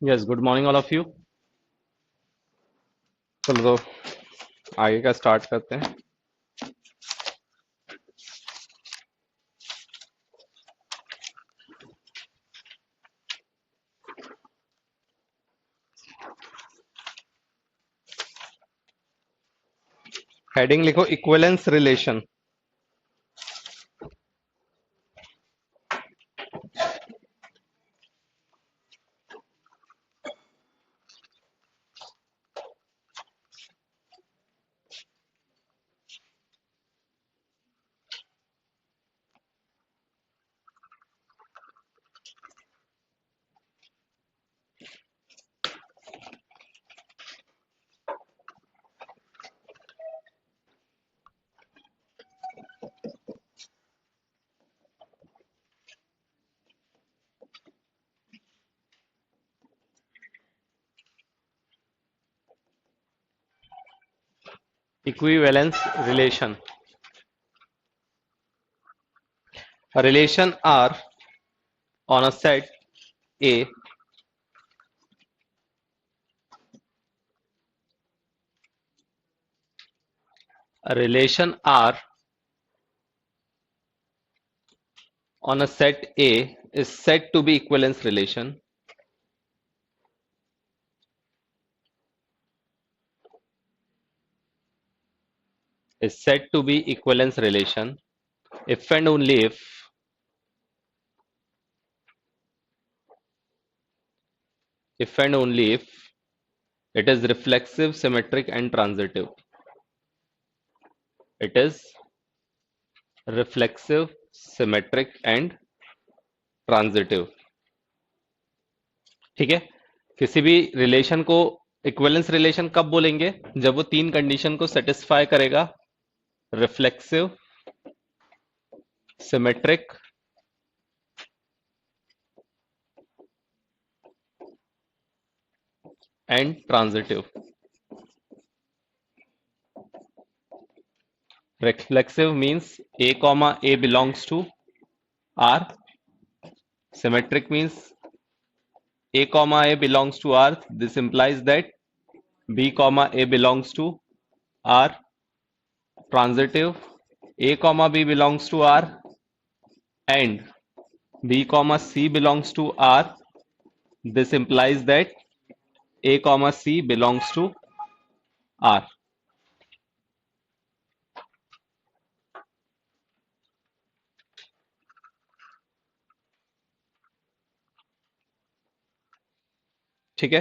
Yes, good morning all of you. चलो तो आगे का स्टार्ट करते हैं। हेडिंग लिखो equivalence relation. Equivalence relation, a relation R on a set A a relation R on a set A is said to be equivalence relation is said to be equivalence relation if and only if and only if it is reflexive, symmetric and transitive. It is reflexive, symmetric and transitive. ठीक है। किसी भी relation को equivalence relation कब बोलेंगे? जब वो तीन कंडीशन को सेटिस्फाई करेगा: reflexive, symmetric and transitive. Reflexive means A comma A belongs to R. Symmetric means A comma A belongs to R. This implies that B comma A belongs to R. Transitive, A comma B belongs to R and B comma C belongs to R. This implies that A comma C belongs to R. ठीक है।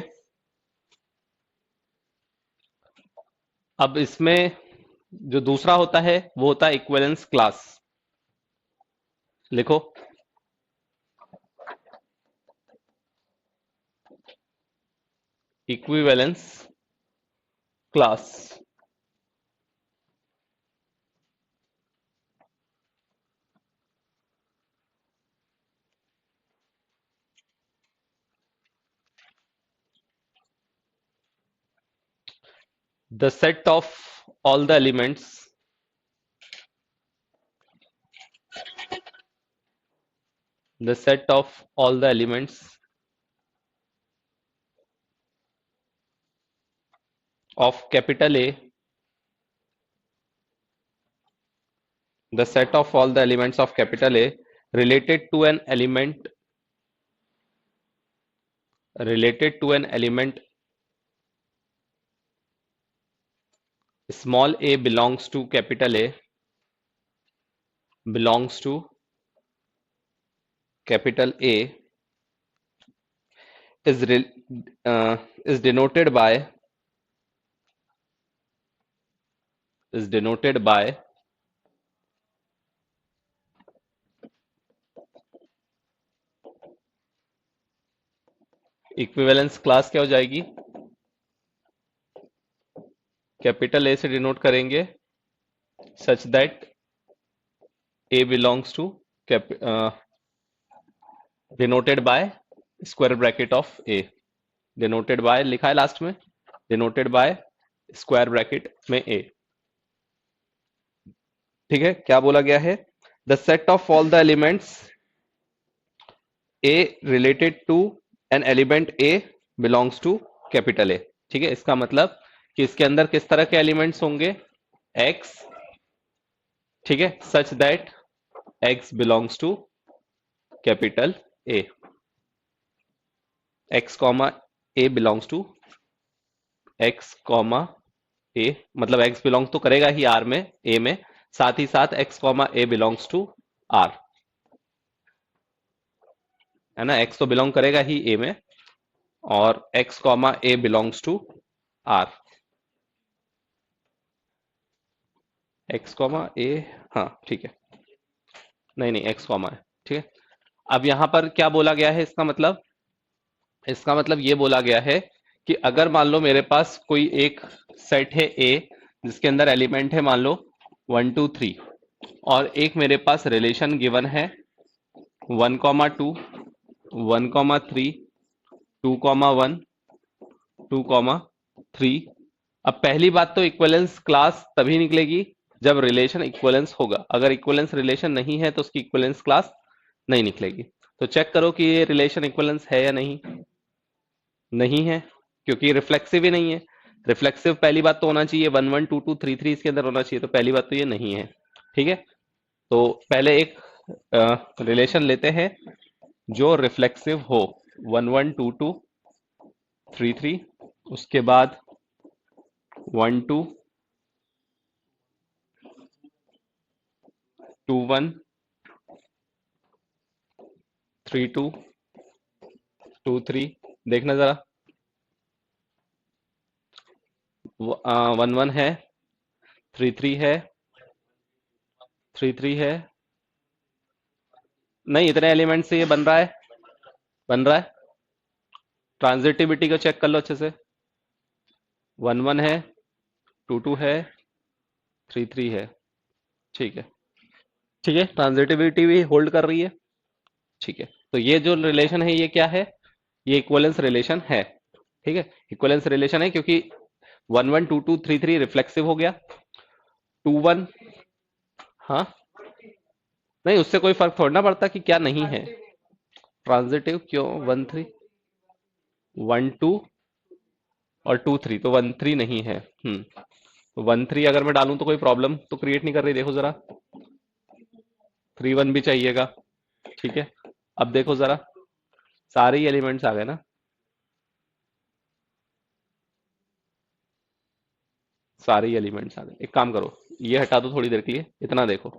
अब इसमें जो दूसरा होता है वो होता है इक्विवेलेंस क्लास। लिखो equivalence class. The set of all the elements the set of all the elements of capital A the set of all the elements of capital A related to an element small a belongs to capital A belongs to capital A is is denoted by equivalence class क्या हो जाएगी? Capital A से denote करेंगे such that A belongs to denoted by square bracket of A. Denoted by लिखा है last में, denoted by square bracket में ए। ठीक है, क्या बोला गया है? The set of all the elements A related to an element A belongs to capital A. ठीक है, इसका मतलब कि इसके अंदर किस तरह के एलिमेंट्स होंगे, एक्स, ठीक है, such that X belongs to capital A. X comma A belongs to X comma A, मतलब एक्स बिलोंग तो करेगा ही आर में, ए में, साथ ही साथ x comma A belongs to R, है ना, एक्स तो बिलोंग करेगा ही ए में, और X comma A belongs to R, X comma A, हाँ ठीक है, नहीं नहीं एक्स कॉमा है, ठीक है। अब यहां पर क्या बोला गया है, इसका मतलब ये बोला गया है कि अगर मान लो मेरे पास कोई एक सेट है ए, जिसके अंदर एलिमेंट है मान लो 1 2 3, और एक मेरे पास रिलेशन गिवन है 1 2 1 3 2 1 2 3। अब पहली बात तो इक्विवेलेंस क्लास तभी निकलेगी जब रिलेशन इक्विवेलेंस होगा, अगर इक्विवेलेंस रिलेशन नहीं है तो उसकी इक्विवेलेंस क्लास नहीं निकलेगी। तो चेक करो कि ये रिलेशन इक्विवेलेंस है या नहीं, नहीं है, क्योंकि रिफ्लेक्सिव ही नहीं है। रिफ्लेक्सिव पहली बात तो होना चाहिए 1 1 2 2 3 3 इसके अंदर होना चाहिए, तो पहली बात तो ये नहीं है। ठीक है, तो पहले एक रिलेशन लेते हैं जो रिफ्लेक्सिव हो, 1 1 2 2 3 3, उसके बाद 1 2 2 1 3 2 2 3, देखना जरा, 1 1 है, 3 3 है, 3 3 है, नहीं इतने एलिमेंट से ये बन रहा है, ट्रांजिटिविटी को चेक कर लो अच्छे से, 1 1 है, 2 2 है, 3 3 है, ठीक है, ठीक है, ट्रांजिटिविटी भी होल्ड कर रही है। ठीक है, तो ये जो रिलेशन है ये क्या है, ये इक्वलेंस रिलेशन है। ठीक है, इक्वलेंस रिलेशन है क्योंकि 1 1 2 2 3 3 रिफ्लेक्सिव हो गया, 2 1, हाँ, नहीं उससे कोई फर्क थोड़ा ना पड़ता कि क्या नहीं है, ट्रांजिटिव क्यों, 1 3 1 2 और 2 3, तो 1 3 नहीं है। 1 3 अगर मैं डालूं तो कोई प्रॉब्लम तो क्रिएट नहीं कर रही, देखो जरा, 3 1 भी चाहिएगा। ठीक है, अब देखो जरा, सारे ही एलिमेंट्स आ गए ना, सारे ही एलिमेंट्स आ गए। एक काम करो, ये हटा दो थोड़ी देर के लिए, इतना देखो,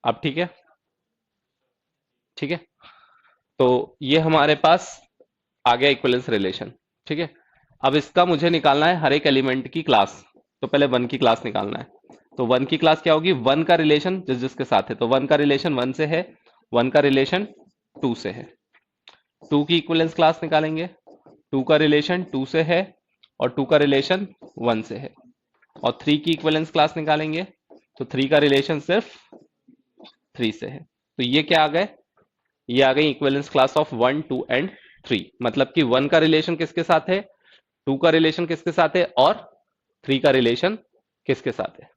अब ठीक है, ठीक है, तो ये हमारे पास आ गया इक्विवेलेंस रिलेशन। ठीक है, अब इसका मुझे निकालना है हर एक एलिमेंट की क्लास, तो पहले वन की क्लास निकालना है। तो वन की क्लास क्या होगी, वन का रिलेशन जिस जिसके साथ है, तो वन का रिलेशन वन से है, वन का रिलेशन टू से है, टू की इक्विवेलेंस क्लास निकालेंगे, टू का रिलेशन टू से है और टू का रिलेशन वन से है, और थ्री की इक्विवेलेंस क्लास निकालेंगे, तो थ्री का रिलेशन सिर्फ थ्री से है। तो ये क्या आ गए, ये आ गई इक्विवेलेंस क्लास ऑफ 1 2 एंड 3, मतलब कि वन का रिलेशन किसके साथ है, टू का रिलेशन किसके साथ है, और थ्री का रिलेशन किसके साथ है।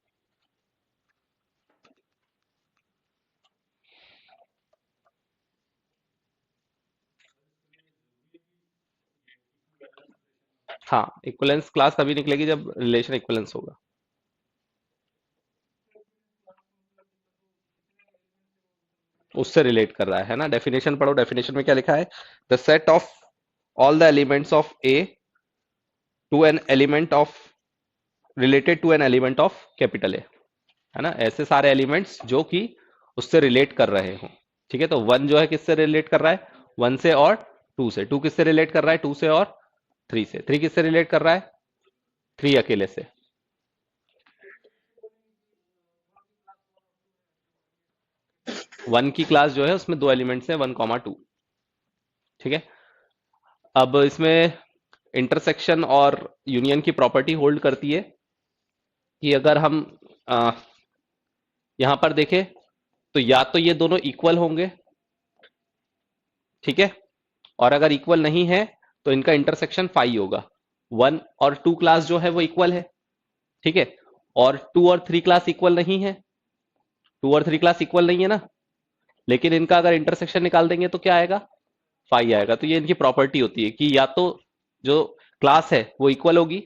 हाँ, इक्विवेलेंस क्लास तभी निकलेगी जब रिलेशन इक्विवेलेंस होगा। उससे रिलेट कर रहा है ना, डेफिनेशन पढ़ो, डेफिनेशन में क्या लिखा है, the set of all the elements of A to an element of related to an element of capital A, है ना, ऐसे सारे एलिमेंट्स जो कि उससे रिलेट कर रहे हो। ठीक है, तो वन जो है किससे रिलेट कर रहा है, वन से, और टू से, टू किससे रिलेट कर रहा है, टू से, और थ्री से, थ्री किससे रिलेट कर रहा है, थ्री अकेले से। वन की क्लास जो है उसमें दो एलिमेंट्स हैं, 1 2। ठीक है, अब इसमें इंटरसेक्शन और यूनियन की प्रॉपर्टी होल्ड करती है कि अगर हम आ, यहां पर देखें तो या तो ये दोनों इक्वल होंगे, ठीक है, और अगर इक्वल नहीं है तो इनका इंटरसेक्शन फाई होगा। वन और टू क्लास जो है वो इक्वल है, ठीक है, और टू और थ्री क्लास इक्वल नहीं है, टू और थ्री क्लास इक्वल नहीं है ना, लेकिन इनका अगर इंटरसेक्शन निकाल देंगे तो क्या आएगा, फाई आएगा। तो ये इनकी प्रॉपर्टी होती है कि या तो जो क्लास है वो इक्वल होगी,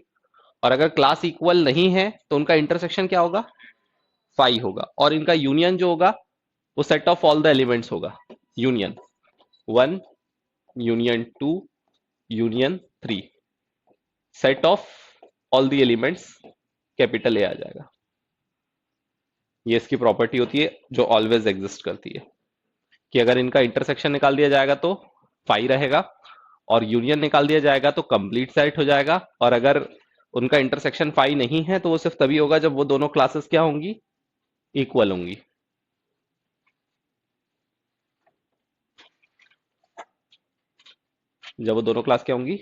और अगर क्लास इक्वल नहीं है तो उनका इंटरसेक्शन क्या होगा, फाई होगा। और इनका यूनियन जो होगा वो set of all the elements होगा, union 1, union 2, union 3, set of all the elements, capital A आ जाएगा। ये इसकी प्रॉपर्टी होती है जो ऑलवेज एग्जिस्ट करती है, कि अगर इनका इंटरसेक्शन निकाल दिया जाएगा तो फाई रहेगा, और यूनियन निकाल दिया जाएगा तो कंप्लीट सेट हो जाएगा। और अगर उनका इंटरसेक्शन फाई नहीं है तो वो सिर्फ तभी होगा जब वो दोनों क्लासेस क्या होंगी, इक्वल होंगी। जब वो दोनों क्लास क्या होंगी,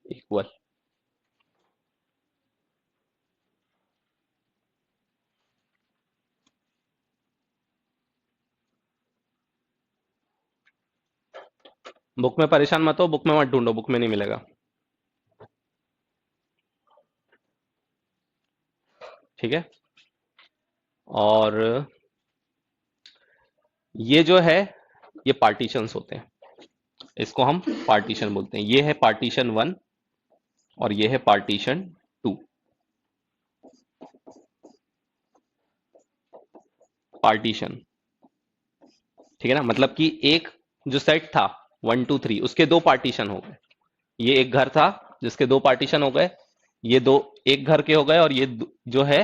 इक्वल। बुक में परेशान मत हो, बुक में मत ढूंढो, बुक में नहीं मिलेगा। ठीक है। और ये जो है ये पार्टीशंस होते हैं, इसको हम पार्टीशन बोलते हैं। ये है पार्टीशन 1 और ये है पार्टीशन 2। पार्टीशन, ठीक है ना, मतलब कि एक जो सेट था 1 2 3 उसके दो पार्टीशन हो गए। ये एक घर था जिसके दो पार्टीशन हो गए, ये दो एक घर के हो गए, और ये जो है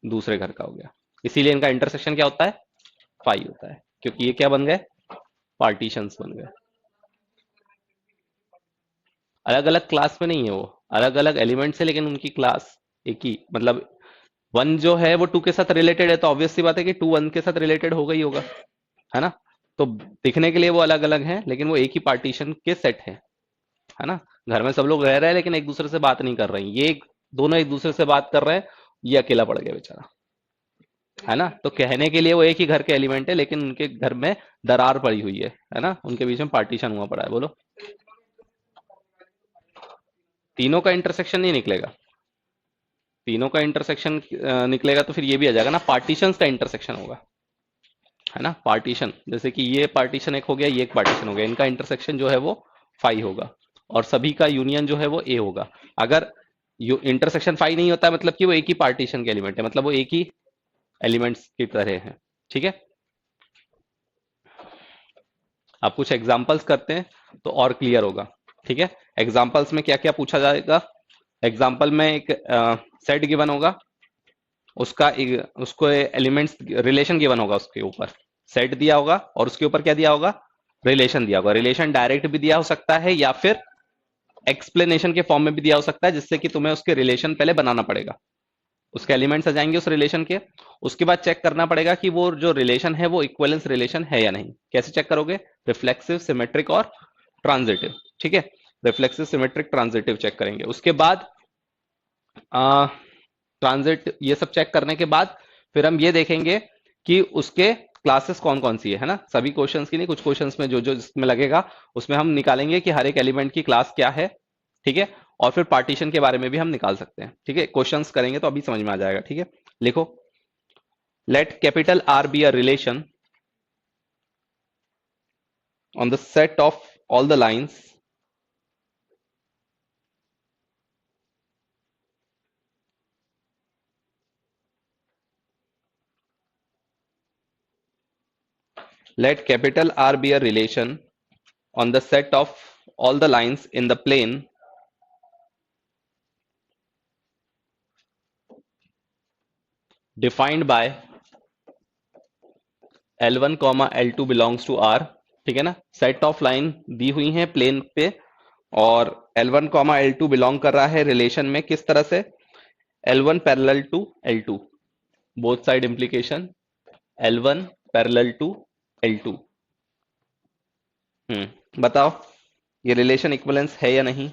दूसरे घर का हो गया। इसीलिए इनका इंटरसेक्शन क्या होता है, फाई होता है, क्योंकि ये क्या बन गए, पार्टीशंस बन गए। अलग अलग क्लास में नहीं है वो, अलग अलग एलिमेंट्स है, लेकिन उनकी क्लास एक ही, मतलब 1 जो है वो 2 के साथ रिलेटेड है, तो ऑब्वियस सी बात है कि 2 1 के साथ रिलेटेड होगा ही होगा, है ना। तो दिखने के लिए वो अलग अलग हैं, लेकिन वो एक ही पार्टीशन के सेट है ना। घर में सब लोग रह रहे हैं लेकिन एक दूसरे से बात नहीं कर रहे हैं, दोनों एक दूसरे से बात कर रहे हैं, ये अकेला पड़ गया बेचारा, है ना। तो कहने के लिए वो एक ही घर के एलिमेंट है, लेकिन उनके घर में दरार पड़ी हुई है ना, उनके बीच में पार्टीशन हुआ पड़ा है। बोलो, तीनों का इंटरसेक्शन नहीं निकलेगा, तीनों का इंटरसेक्शन निकलेगा तो फिर ये भी आ जाएगा ना, पार्टीशंस का इंटरसेक्शन होगा, है ना। पार्टीशन जैसे कि ये पार्टीशन एक हो गया, ये एक पार्टीशन हो गया, इनका इंटरसेक्शन जो है वो फाई होगा, और सभी का यूनियन जो है वो ए होगा। अगर इंटरसेक्शन फाई नहीं होता मतलब कि वो एक ही पार्टीशन के एलिमेंट है, मतलब वो एक ही एलिमेंट्स की तरह है। ठीक है। अब कुछ एग्जांपल्स करते हैं तो और क्लियर होगा। ठीक है। एग्जांपल्स में क्या क्या पूछा जाएगा, एग्जांपल में एक सेट गिवन होगा, उसको एलिमेंट्स रिलेशन गिवन होगा, उसके ऊपर सेट दिया होगा और उसके ऊपर क्या दिया होगा, रिलेशन दिया होगा। रिलेशन डायरेक्ट भी दिया हो सकता है या फिर एक्सप्लेनेशन के फॉर्म में भी दिया हो सकता है, जिससे कि तुम्हें उसके रिलेशन पहले बनाना पड़ेगा, उसके एलिमेंट्स आ जाएंगे उस रिलेशन के, उसके बाद चेक करना पड़ेगा कि वो जो रिलेशन है वो इक्विवेलेंस रिलेशन है या नहीं। कैसे चेक करोगे, रिफ्लेक्सिव, सिमेट्रिक और ट्रांजिटिव। ठीक है, रिफ्लेक्सिव, सिमेट्रिक, ट्रांजिटिव चेक करेंगे। उसके बाद ट्रांजिट, ये सब चेक करने के बाद फिर हम ये देखेंगे कि उसके क्लासेस कौन कौन सी है ना। सभी क्वेश्चंस की नहीं, कुछ क्वेश्चंस में जो जो जिसमें लगेगा उसमें हम निकालेंगे कि हर एक एलिमेंट की क्लास क्या है। ठीक है, और फिर पार्टीशन के बारे में भी हम निकाल सकते हैं। ठीक है, क्वेश्चंस करेंगे तो अभी समझ में आ जाएगा। ठीक है, लिखो, let capital R be a relation on the set of all the lines let capital R be a relation on the set of all the lines in the plane defined by L1, L2 belongs to R। ठीक है ना, set of line दी हुई है plane पे, और L1, L2 belong कर रहा है रिलेशन में, किस तरह से, L1 parallel to L2, both side implication, L1 parallel to L2। बताओ ये रिलेशन इक्विवेलेंस है या नहीं।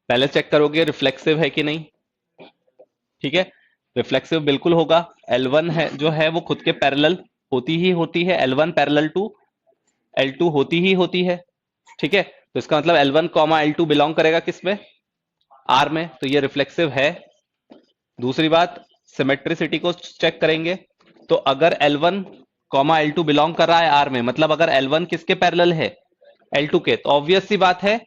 पहले चेक करोगे रिफ्लेक्सिव है कि नहीं। ठीक है, रिफ्लेक्सिव बिल्कुल होगा। L1 है जो है वो खुद के पैरेलल होती ही होती है, L1 पैरेलल टू L2 होती ही होती है। ठीक है, तो इसका मतलब L1 L2 बिलोंग करेगा किसमें, R में, तो ये रिफ्लेक्सिव है। दूसरी बात, सिमेट्रिसिटी को चेक करेंगे, तो अगर L1 कॉमा L2 बिलोंग कर रहा है R में, मतलब अगर L1 किसके पैरेलल है, L2 के, तो ऑब्वियस सी बात है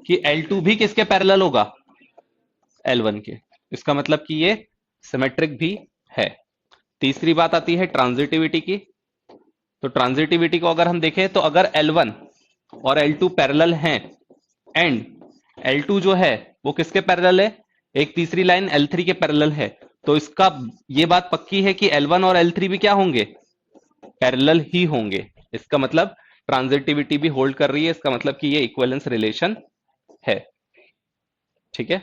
कि L2 भी किसके पैरेलल होगा, L1 के। इसका मतलब कि ये सिमेट्रिक भी है। तीसरी बात आती है ट्रांजिटिविटी की। तो ट्रांजिटिविटी को अगर हम देखें तो अगर L1 और L2 पैरेलल हैं एंड L2 जो है वो किसके पैरेलल है, एक तीसरी लाइन L3 के पैरेलल है, तो इसका ये बात पक्की है कि L1 और L3 भी क्या होंगे, पैरेलल ही होंगे। इसका मतलब ट्रांजिटिविटी भी होल्ड कर रही है, इसका मतलब कि ये इक्विवेलेंस रिलेशन है। ठीक है।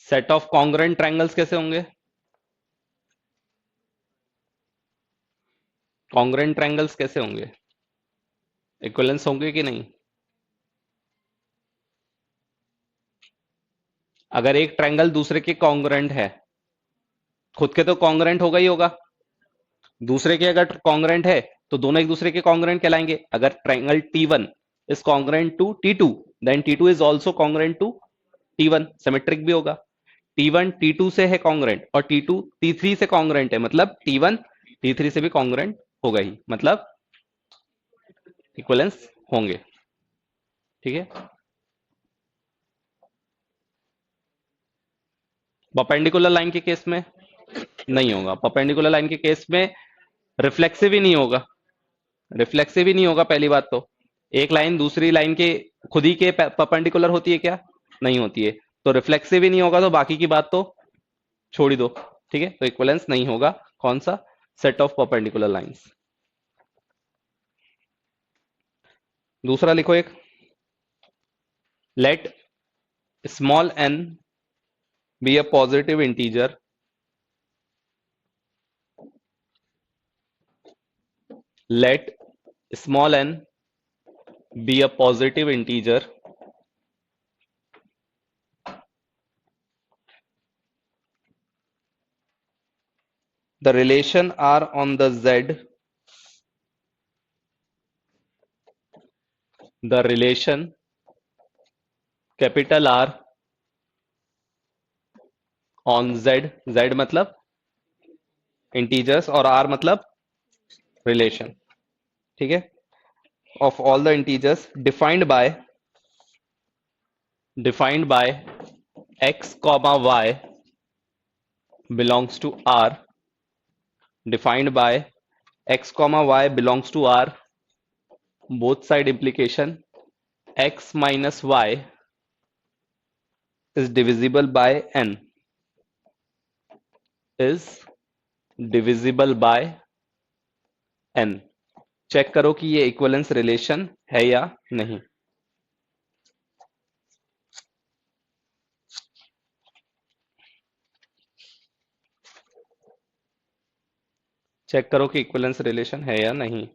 सेट ऑफ कॉन्ग्रुएंट ट्रायंगल्स कैसे होंगे, कॉन्ग्रुएंट ट्रायंगल्स कैसे होंगे, इक्विवेलेंस होंगे कि नहीं। अगर एक ट्रायंगल दूसरे के कॉन्ग्रुएंट है, खुद के तो कॉन्ग्रुएंट होगा ही होगा, दूसरे के अगर कॉन्ग्रुएंट है तो दोनों एक दूसरे के कॉन्ग्रुएंट कहलाएंगे। अगर triangle T1 is congruent to T2 then T2 is also congruent to T1, symmetric भी होगा। T1 T2 से है कॉन्ग्रुएंट और T2 T3 से कॉन्ग्रुएंट है, मतलब T1 T3 से भी कॉन्ग्रुएंट होगा ही, मतलब इक्विवेलेंस होंगे। ठीक है। परपेंडिकुलर लाइन के केस में नहीं होगा, परपेंडिकुलर लाइन के केस में रिफ्लेक्सिव ही नहीं होगा, रिफ्लेक्सिव ही नहीं होगा। पहली बात तो एक लाइन दूसरी लाइन के खुद ही के परपेंडिकुलर होती है क्या, नहीं होती है, तो रिफ्लेक्सिव ही नहीं होगा, तो बाकी की बात तो छोड़ ही दो। ठीक है, तो इक्विवेलेंस नहीं होगा। कौन सा, सेट ऑफ परपेंडिकुलर लाइंस। दूसरा लिखो एक, let small n be a positive integer let small n be a positive integer the relation r on the z, the relation capital R on z, z मतलब integers और r मतलब relation. ठीक है, of all the integers defined by x comma y belongs to R, defined by x comma y belongs to R, both side implication x minus y is divisible by n, is divisible by n। Check करो कि ये equivalence relation है या नहीं। Check करो कि equivalence relation है या नहीं।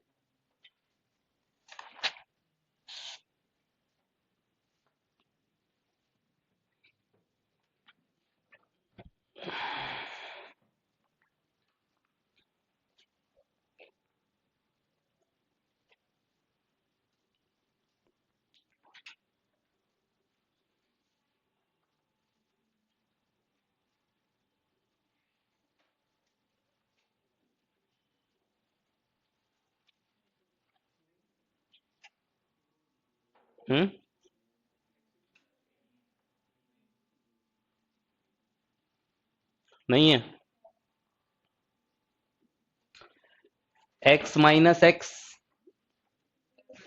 नहीं है। x minus x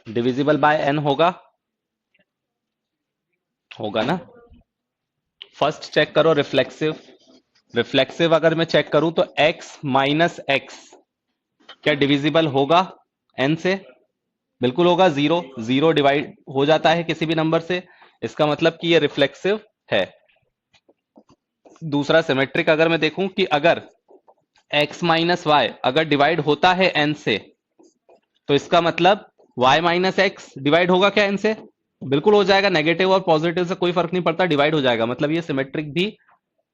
divisible by n होगा, होगा ना। फर्स्ट चेक करो रिफ्लेक्सिव, रिफ्लेक्सिव अगर मैं चेक करूं तो x माइनस एक्स क्या डिविजिबल होगा n से, बिल्कुल होगा। जीरो जीरो डिवाइड हो जाता है किसी भी नंबर से, इसका मतलब कि ये रिफ्लेक्सिव है। दूसरा सिमेट्रिक अगर मैं देखूं कि अगर x माइनस वाई अगर डिवाइड होता है n से, तो इसका मतलब y माइनस एक्स डिवाइड होगा क्या n से, बिल्कुल हो जाएगा। नेगेटिव और पॉजिटिव से कोई फर्क नहीं पड़ता, डिवाइड हो जाएगा, मतलब ये सिमेट्रिक भी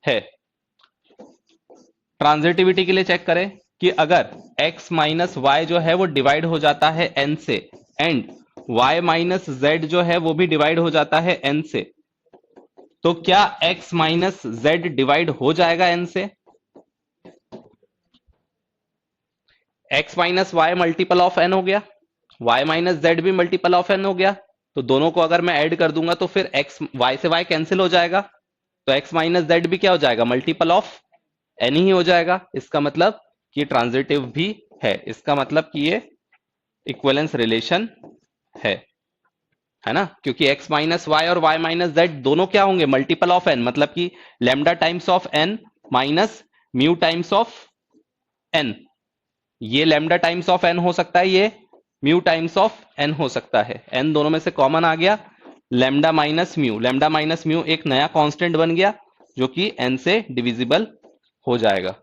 है। ट्रांजिटिविटी के लिए चेक करें कि अगर x माइनस वाई जो है वो डिवाइड हो जाता है n से एंड y माइनस जेड जो है वो भी डिवाइड हो जाता है n से, तो क्या x माइनस जेड डिवाइड हो जाएगा n से? x minus Y multiple of n हो गया, y माइनस जेड भी मल्टीपल ऑफ n हो गया, तो दोनों को अगर मैं ऐड कर दूंगा तो फिर x y से y कैंसिल हो जाएगा, तो x माइनस जेड भी क्या हो जाएगा, मल्टीपल ऑफ n ही हो जाएगा। इसका मतलब कि ट्रांजिटिव भी है, इसका मतलब कि ये इक्विवेलेंस रिलेशन है ना, क्योंकि x माइनस वाई और y माइनस जेड दोनों क्या होंगे, मल्टीपल ऑफ n, मतलब कि lambda times of n minus mu times of n। ये लैम्डा टाइम्स ऑफ n हो सकता है, ये म्यू टाइम्स ऑफ n हो सकता है, n दोनों में से कॉमन आ गया, लैम्डा माइनस म्यू एक नया कांस्टेंट बन गया जो कि n से डिविजिबल हो जाएगा।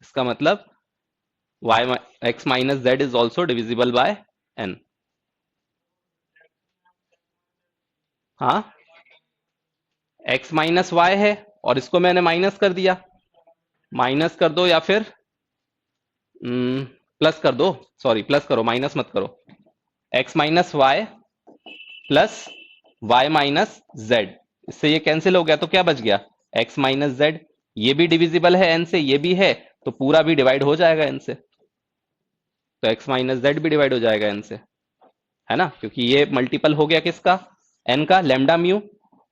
इसका मतलब x minus Z is also divisible by n। हाँ, x माइनस वाई है और इसको मैंने माइनस कर दिया, माइनस कर दो या फिर प्लस कर दो, सॉरी प्लस करो, माइनस मत करो। x minus Y plus y minus Z, इससे ये कैंसिल हो गया तो क्या बच गया, x माइनस जेड। ये भी डिविजिबल है n से, ये भी है, तो पूरा भी डिवाइड हो जाएगा n से, तो x माइनस जेड भी डिवाइड हो जाएगा n से, है ना, क्योंकि ये मल्टीपल हो गया किसका, n का, लैम्डा म्यू,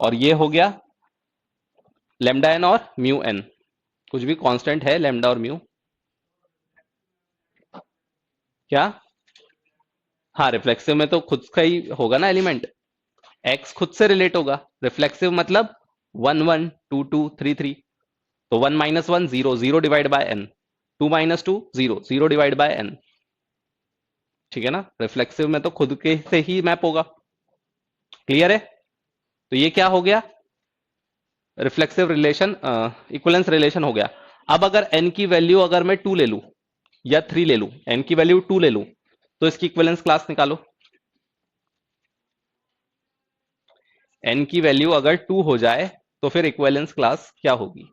और ये हो गया लैम्डा n और म्यू n, कुछ भी कांस्टेंट है लैम्डा और म्यू। क्या? हाँ, रिफ्लेक्सिव में तो खुद का ही होगा ना एलिमेंट, x खुद से रिलेट होगा, रिफ्लेक्सिव मतलब 1 1 2 2 3 3, तो 1 minus 1 0, 0 divide by n, 2 minus 2 0, 0 divide by n, ठीक है ना। रिफ्लेक्सिव में तो खुद के से ही मैप होगा, क्लियर है। तो ये क्या हो गया, रिफ्लेक्सिव रिलेशन, इक्विवेलेंस रिलेशन हो गया। अब अगर n की वैल्यू अगर मैं 2 ले लूं या 3 ले लूं, n की वैल्यू 2 ले लूं, तो इसकी इक्विवेलेंस क्लास निकालो। n की वैल्यू अगर 2 हो जाए तो फिर इक्विवेलेंस क्लास क्या होगी?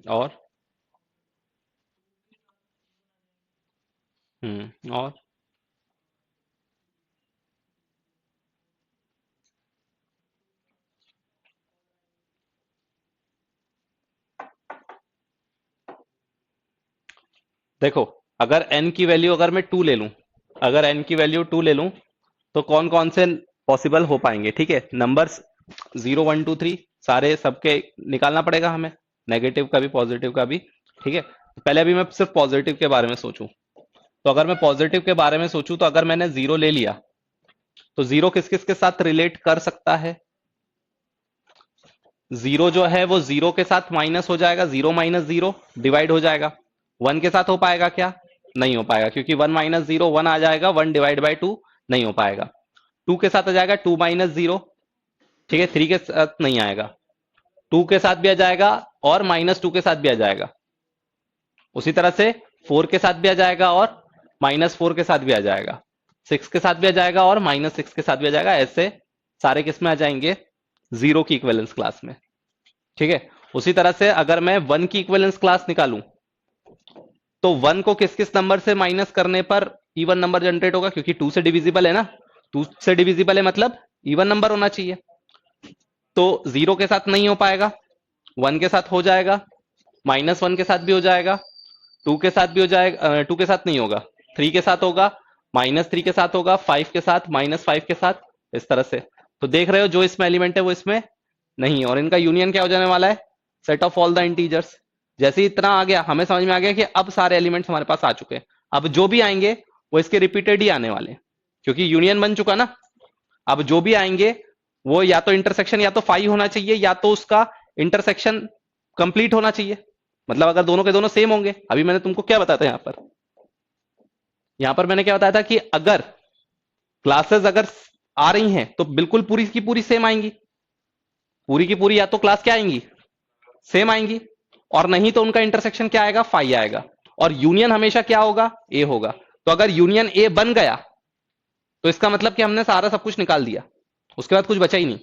और और देखो, अगर n की वैल्यू अगर मैं 2 ले लूं, अगर n की वैल्यू 2 ले लूं तो कौन कौन से पॉसिबल हो पाएंगे, ठीक है, नंबर्स 0 1 2 3 सारे सबके निकालना पड़ेगा हमें, नेगेटिव का भी पॉजिटिव का भी, ठीक है। पहले अभी मैं सिर्फ पॉजिटिव के बारे में सोचूं, तो अगर मैं पॉजिटिव के बारे में सोचूं तो अगर मैंने 0 ले लिया तो 0 किस किस के साथ रिलेट कर सकता है, 0 जो है वो 0 के साथ माइनस हो जाएगा, 0 माइनस 0 डिवाइड हो जाएगा। 1 के साथ हो पाएगा क्या, नहीं हो पाएगा, क्योंकि 1 माइनस 0 1 आ जाएगा, 1 डिवाइड बाई 2 नहीं हो पाएगा। 2 के साथ आ जाएगा 2 माइनस 0, ठीक है, 3 के साथ नहीं आएगा, 2 के साथ भी आ जाएगा और -2 के साथ भी आ जाएगा। उसी तरह से 4 के साथ भी आ जाएगा और -4 के साथ भी आ जाएगा, 6 के साथ भी आ जाएगा और -6 के साथ भी आ जाएगा। ऐसे सारे किस में आ जाएंगे, 0 की इक्विवेलेंस क्लास में। ठीक है, उसी तरह से अगर मैं 1 की इक्विवेलेंस क्लास निकालूं तो 1 को किस किस नंबर से माइनस करने पर इवन नंबर जनरेट होगा, क्योंकि 2 से डिविजिबल है ना, 2 से डिविजिबल है मतलब इवन नंबर होना चाहिए। तो 0 के साथ नहीं हो पाएगा, 1 के साथ हो जाएगा, -1 के साथ भी हो जाएगा, 2 के साथ भी हो जाएगा, 2 के साथ नहीं होगा, 3 के साथ होगा, -3 के साथ होगा, 5 के साथ, -5 के साथ, इस तरह से। तो देख रहे हो जो इसमें एलिमेंट है वो इसमें नहीं है, और इनका यूनियन क्या हो जाने वाला है, set of all the integers. जैसे ही इतना आ गया, हमें समझ में आ गया कि अब सारे एलिमेंट्स हमारे पास आ चुके हैं। अब जो भी आएंगे वो इसके रिपीटेड ही आने वाले हैं, क्योंकि यूनियन बन चुका ना। अब जो भी आएंगे वो या तो इंटरसेक्शन या तो 5 होना चाहिए, या तो उसका इंटरसेक्शन कंप्लीट होना चाहिए। मतलब अगर दोनों के दोनों सेम होंगे, अभी मैंने तुमको क्या बताया था यहां पर मैंने क्या बताया था कि अगर क्लासेस अगर आ रही हैं तो बिल्कुल पूरी की पूरी सेम आएंगी, पूरी की पूरी या तो क्लास क्या आएंगी, सेम आएंगी, और नहीं तो उनका इंटरसेक्शन क्या आएगा, 5 आएगा। और यूनियन हमेशा क्या होगा, ए होगा। तो अगर यूनियन ए बन गया तो इसका मतलब कि हमने सारा सब कुछ निकाल दिया, उसके बाद कुछ बचा ही नहीं।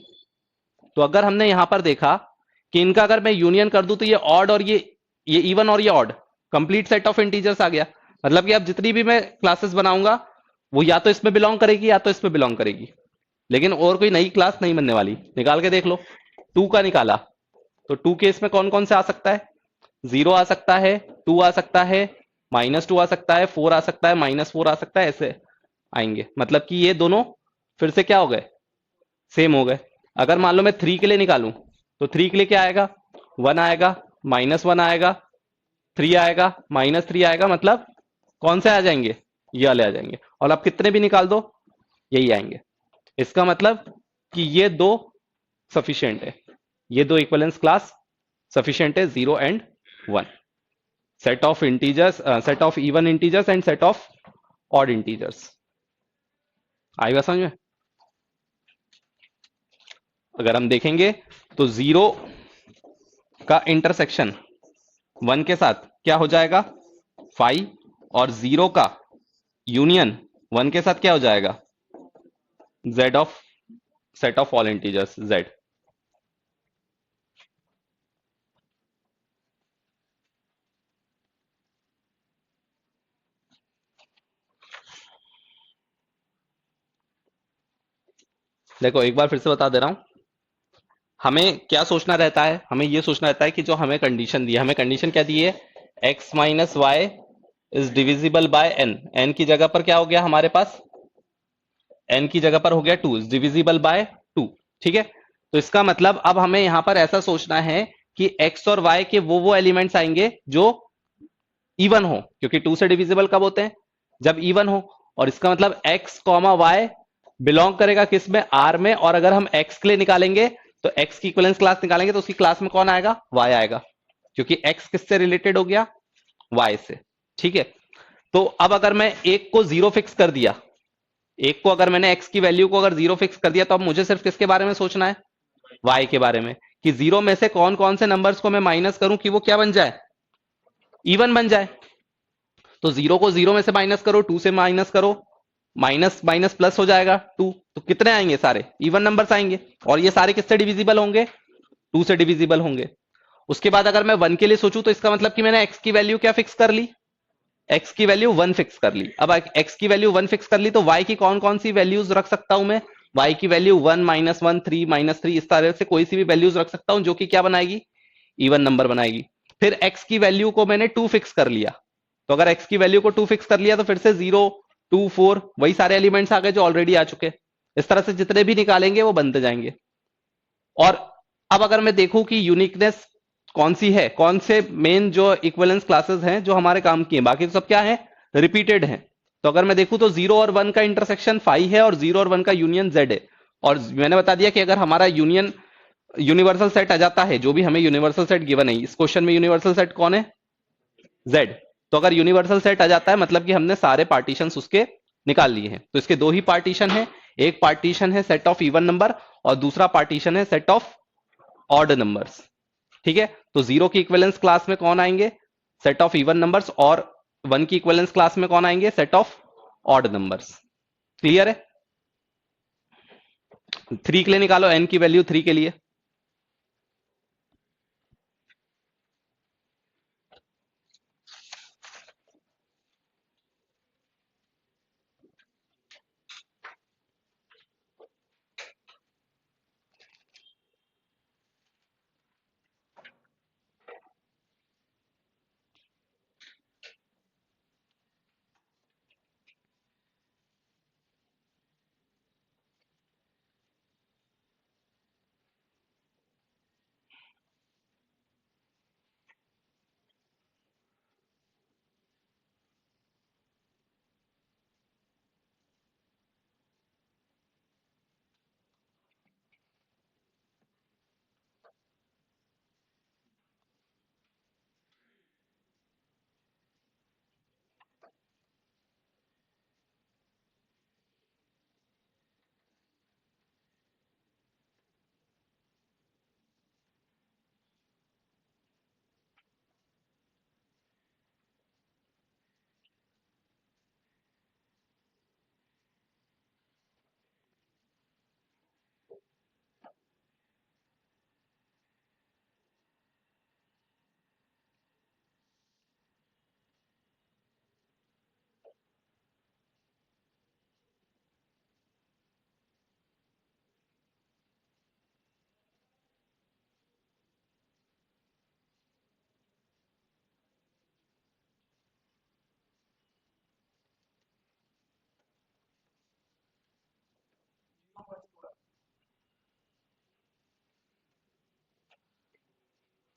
तो अगर हमने यहां पर देखा कि इनका अगर मैं यूनियन कर दूं तो ये ऑड और ये इवन और ये odd, complete set of integers आ गया। मतलब कि अब जितनी भी मैं क्लासेस बनाऊंगा वो या तो इसमें बिलोंग करेगी या तो इसमें बिलोंग करेगी, लेकिन और कोई नई क्लास नहीं बनने वाली। निकाल के देख लो, 2 का निकाला तो 2 के इसमें कौन कौन से आ सकता है, 0 आ सकता है, 2 आ सकता है, -2 आ सकता है, 4 आ सकता है, -4 आ सकता है, ऐसे आएंगे। मतलब कि ये दोनों फिर से क्या हो गए, सेम हो गए। अगर मान लो मैं 3 के लिए निकालूं तो 3 के लिए क्या आएगा, 1 आएगा, -1 आएगा, 3 आएगा, -3 आएगा। मतलब कौन से आ जाएंगे, ये वाले आ जाएंगे। और आप कितने भी निकाल दो यही आएंगे। इसका मतलब कि ये दो सफिशिएंट है, ये दो इक्विवेलेंस क्लास सफिशिएंट है, 0 and 1, set of integers, set of even integers and set of odd integers. आएगा समझ में। अगर हम देखेंगे तो 0 का इंटरसेक्शन 1 के साथ क्या हो जाएगा, 5, और 0 का यूनियन 1 के साथ क्या हो जाएगा, z of set of all integers, z। देखो एक बार फिर से बता दे रहा हूं, हमें क्या सोचना रहता है, हमें यह सोचना रहता है कि जो हमें कंडीशन दी है, हमें कंडीशन क्या दी है, x minus Y is divisible by n। n की जगह पर क्या हो गया हमारे पास, n की जगह पर हो गया 2 इज डिविजिबल बाय 2। ठीक है, तो इसका मतलब अब हमें यहां पर ऐसा सोचना है कि x और y के वो एलिमेंट्स आएंगे जो इवन हो, क्योंकि 2 से डिविजिबल कब होते हैं, जब इवन हो। और इसका मतलब x कॉमा वाई बिलोंग करेगा किस में, R में। और अगर हम x के लिए निकालेंगे तो x की इक्विवेलेंस क्लास निकालेंगे तो उसकी क्लास में कौन आएगा, y आएगा, क्योंकि x किससे रिलेटेड हो गया, y से। ठीक है, तो अब अगर मैं एक को 0 फिक्स कर दिया, एक को अगर मैंने x की वैल्यू को अगर 0 फिक्स कर दिया, तो अब मुझे सिर्फ किसके बारे में सोचना है, y के बारे में, कि 0 में से कौन कौन से नंबर्स को मैं माइनस करूं कि वो क्या बन जाए, इवन बन जाए। तो 0 को 0 में से माइनस करो, 2 से माइनस करो, माइनस माइनस प्लस हो जाएगा 2, तो कितने आएंगे, सारे इवन नंबर्स आएंगे। और ये सारे किससे डिविजिबल होंगे, 2 से डिविजिबल होंगे। उसके बाद अगर मैं 1 के लिए सोचूं तो इसका मतलब कि मैंने x की वैल्यू क्या फिक्स कर ली, x की वैल्यू 1 फिक्स कर ली। अब x की वैल्यू 1 फिक्स कर ली तो y की कौन कौन सी वैल्यूज रख सकता हूं मैं, y की वैल्यू 1 -1 3 -3, इस तरह से कोई सी भी वैल्यूज रख सकता हूं जो कि क्या बनाएगी, इवन नंबर बनाएगी। फिर x की वैल्यू को मैंने 2 फिक्स कर लिया, तो अगर x की वैल्यू को 2 फिक्स कर लिया तो फिर से 0 2 4 वही सारे एलिमेंट्स आ गए जो ऑलरेडी आ चुके। इस तरह से जितने भी निकालेंगे वो बनते जाएंगे। और अब अगर मैं देखूं कि यूनिकनेस कौन सी है, कौन से मेन जो इक्विवेलेंस क्लासेस हैं जो हमारे काम की हैं, बाकी तो सब क्या है, रिपीटेड हैं। तो अगर मैं देखूं तो 0 और 1 का इंटरसेक्शन 5 है और 0 और 1 का यूनियन z है। और मैंने बता दिया कि अगर हमारा यूनियन यूनिवर्सल सेट आ जाता है, जो भी हमें यूनिवर्सल सेट गिवन है, इस क्वेश्चन में यूनिवर्सल सेट कौन है, z। तो अगर यूनिवर्सल सेट आ जाता है मतलब कि हमने सारे पार्टीशन उसके निकाल लिए हैं। तो इसके दो ही पार्टीशन है, एक पार्टीशन है सेट ऑफ इवन नंबर और दूसरा पार्टीशन है सेट ऑफ ऑड नंबर्स। ठीक है, तो 0 की इक्विवेलेंस क्लास में कौन आएंगे, सेट ऑफ इवन नंबर्स, और वन की इक्विवेलेंस क्लास में कौन आएंगे? Set of odd numbers. Clear है? 3 के लिए निकालो, n की वैल्यू 3 के लिए।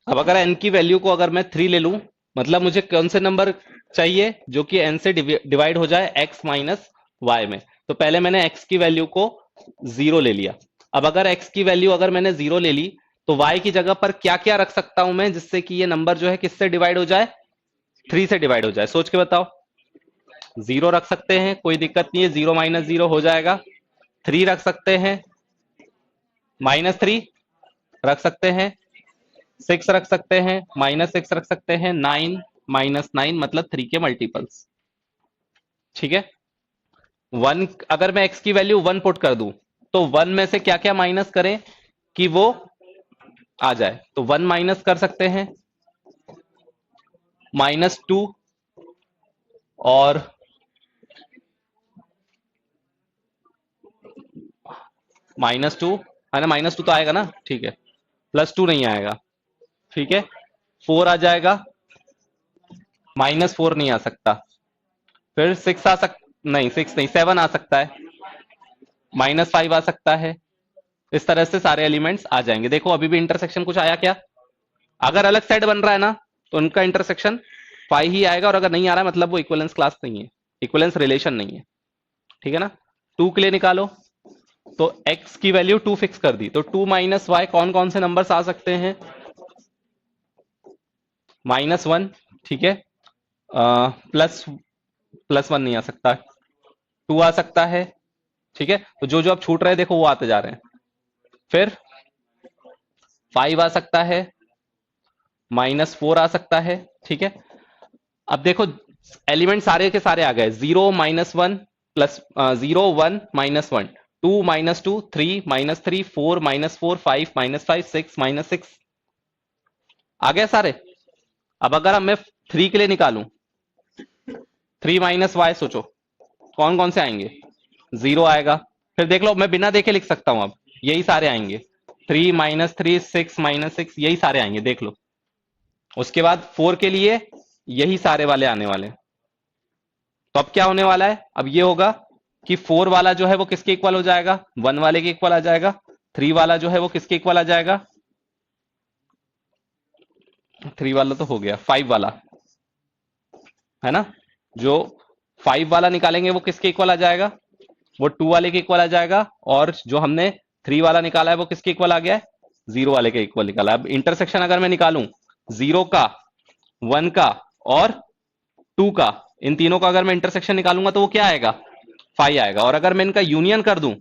अब अगर n की वैल्यू को अगर मैं 3 ले लूं, मतलब मुझे कौन से नंबर चाहिए जो कि n से डिवाइड हो जाए x माइनस वाई में। तो पहले मैंने x की वैल्यू को 0 ले लिया। अब अगर x की वैल्यू अगर मैंने 0 ले ली तो y की जगह पर क्या क्या रख सकता हूं मैं, जिससे कि ये नंबर जो है किससे डिवाइड हो जाए? 3 से डिवाइड हो जाए। सोच के बताओ। 0 रख सकते हैं, कोई दिक्कत नहीं है, 0 माइनस 0 हो जाएगा। 3 रख सकते हैं, -3 रख सकते हैं, 6 रख सकते हैं, -6 रख सकते हैं, 9 -9 मतलब 3 के मल्टीपल्स। ठीक है। 1 अगर मैं x की वैल्यू 1 पुट कर दूं तो 1 में से क्या क्या माइनस करें कि वो आ जाए? तो 1 माइनस कर सकते हैं, -2 और -2 है ना। -2 तो आएगा ना, ठीक है। +2 नहीं आएगा, ठीक है। 4 आ जाएगा, -4 नहीं आ सकता। फिर 6 आ सक नहीं, 6 नहीं, 7 आ सकता है, -5 आ सकता है। इस तरह से सारे एलिमेंट्स आ जाएंगे। देखो अभी भी इंटरसेक्शन कुछ आया क्या? अगर अलग सेट बन रहा है ना तो उनका इंटरसेक्शन 5 ही आएगा, और अगर नहीं आ रहा है मतलब वो इक्विवेलेंस क्लास नहीं है, इक्विवेलेंस रिलेशन नहीं है। ठीक है ना। 2 के लिए निकालो, तो x की वैल्यू 2 फिक्स कर दी, तो 2 माइनस वाई कौन कौन से नंबर्स आ सकते हैं? -1, ठीक है। प्लस प्लस 1 नहीं आ सकता, 2 आ सकता है, ठीक है। तो जो जो अब छूट रहे हैं देखो वो आते जा रहे हैं। फिर 5 आ सकता है, -4 आ सकता है, ठीक है। अब देखो एलिमेंट सारे के सारे आ गए, 0 -1 प्लस 0 1 -1, 2 -2 3 -3 4 -4 5 -5 6 -6 आ गए सारे। अब अगर अब मैं 3 के लिए निकालूं, 3 माइनस वाई, सोचो कौन कौन से आएंगे? 0 आएगा। फिर देख लो, मैं बिना देखे लिख सकता हूं, अब यही सारे आएंगे, 3 -3 6 -6 यही सारे आएंगे, देख लो। उसके बाद 4 के लिए यही सारे वाले आने वाले हैं। तो अब क्या होने वाला है? अब ये होगा कि 4 वाला जो है वो किसके इक्वल हो जाएगा? 1 वाले के इक्वल आ जाएगा। 3 वाला जो है वो किसके इक्वल आ जाएगा? 3 वाला तो हो गया, 5 वाला है ना। जो 5 वाला निकालेंगे वो किसके इक्वल आ जाएगा? वो 2 वाले के इक्वल आ जाएगा। और जो हमने 3 वाला निकाला है वो किसके इक्वल आ गया है? 0 वाले के इक्वल निकाला। अब इंटरसेक्शन अगर मैं निकालूं 0 का, 1 का और 2 का, इन तीनों का अगर मैं इंटरसेक्शन निकालूंगा तो वो क्या आएगा? 5 आएगा। और अगर मैं इनका यूनियन कर दूं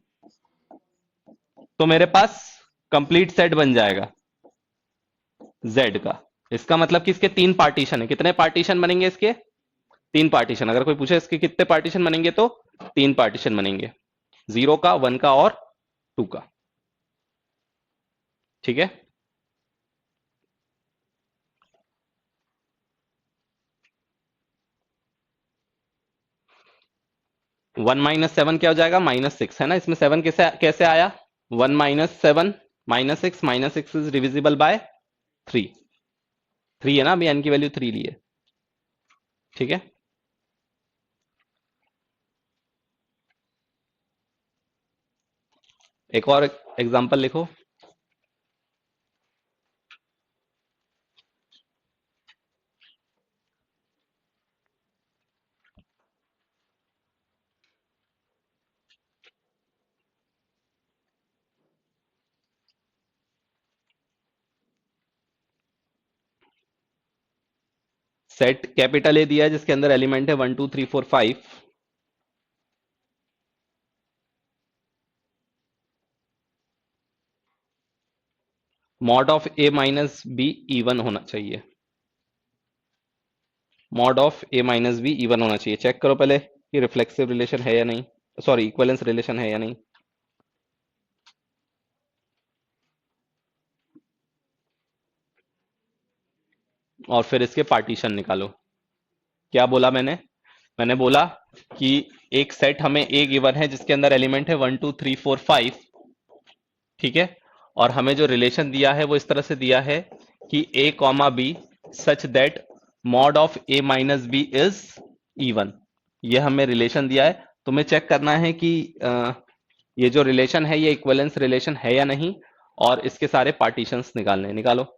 तो मेरे पास कंप्लीट सेट बन जाएगा Z का। इसका मतलब कि इसके 3 पार्टीशन है। कितने पार्टीशन बनेंगे इसके? तीन पार्टीशन, अगर कोई पूछे इसके कितने पार्टीशन बनेंगे तो तीन पार्टीशन बनेंगे, 0 का, 1 का और 2 का। ठीक है। 1 - 7 क्या हो जाएगा, -6 है ना, इसमें 7 कैसे कैसे आया, 1 - 7 -6, -6 इज डिविजिबल बाय 3, 3 है ना, अभी n की वैल्यू 3 ली है। ठीक है। एक और एग्जांपल लिखो। सेट कैपिटल ए दिया है जिसके अंदर एलिमेंट है 1 2 3 4 5। Mod of A minus be even होना चाहिए, mod of A minus be even होना चाहिए। चेक करो पहले कि रिफ्लेक्सिव रिलेशन है या नहीं, सॉरी इक्विवेलेंस रिलेशन है या नहीं। और फिर इसके पार्टीशन निकालो। क्या बोला मैंने, मैंने बोला कि एक सेट हमें ए गिवन है जिसके अंदर एलिमेंट है 1 2 3 4 5। ठीक है। और हमें जो रिलेशन दिया है वो इस तरह से दिया है कि a comma B such that mod of a minus B is even. ये हमें रिलेशन दिया है, तुम्हें चेक करना है कि ये जो रिलेशन है ये इक्विवेलेंस रिलेशन है या नहीं, और इसके सारे पार्टीशंस निकालने, निकालो।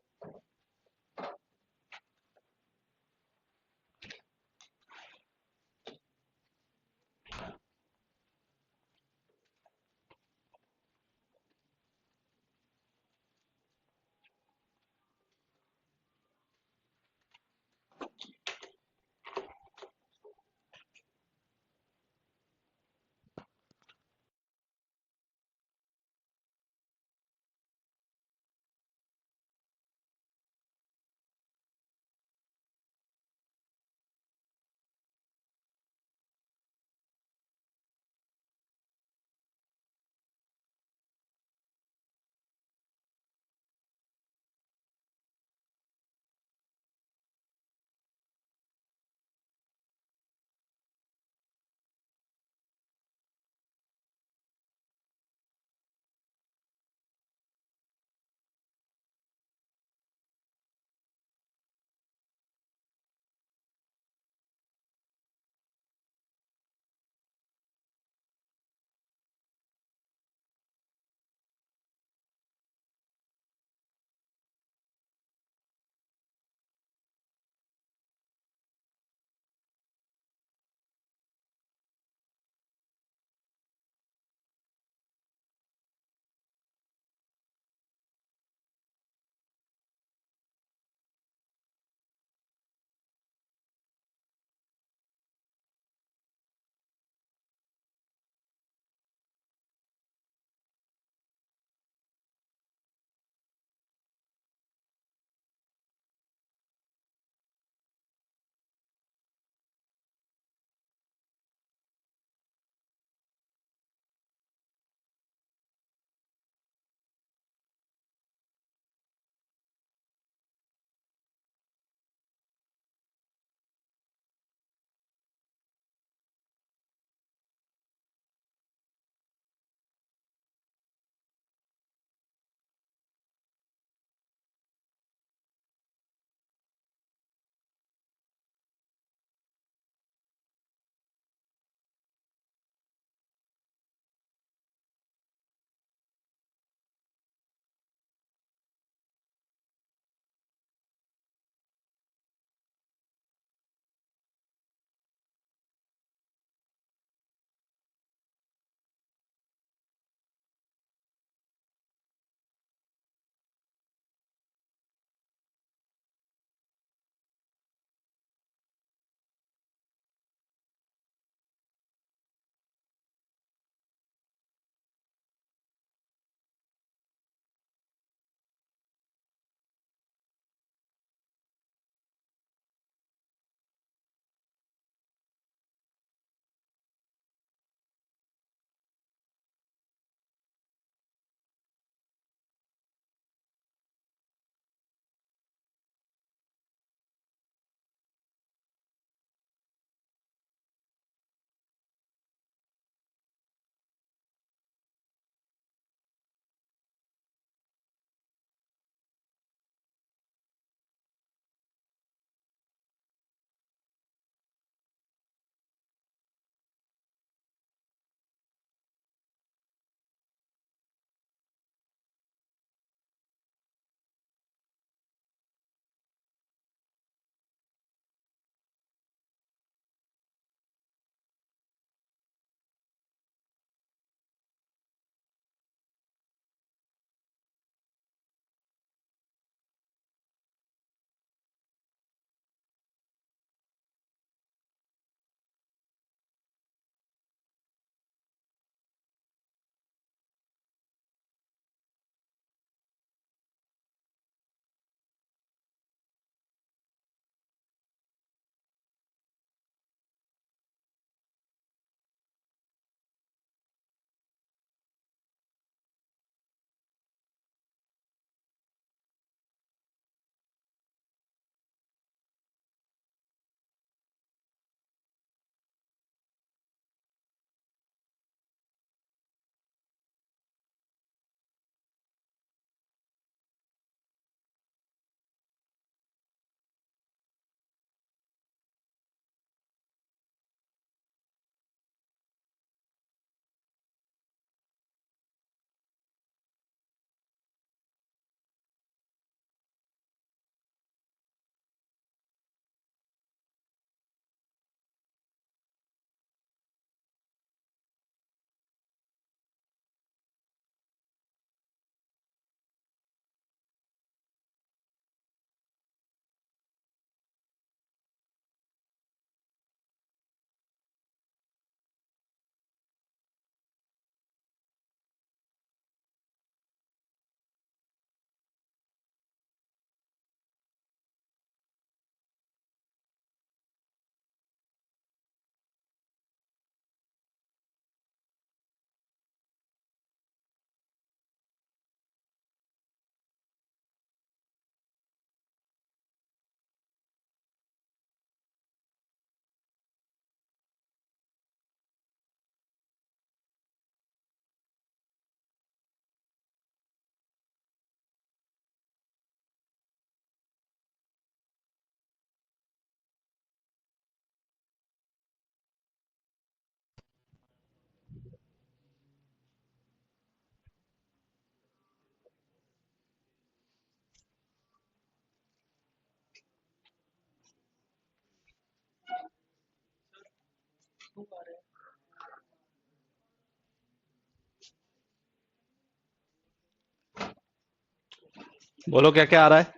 बोलो क्या क्या आ रहा है?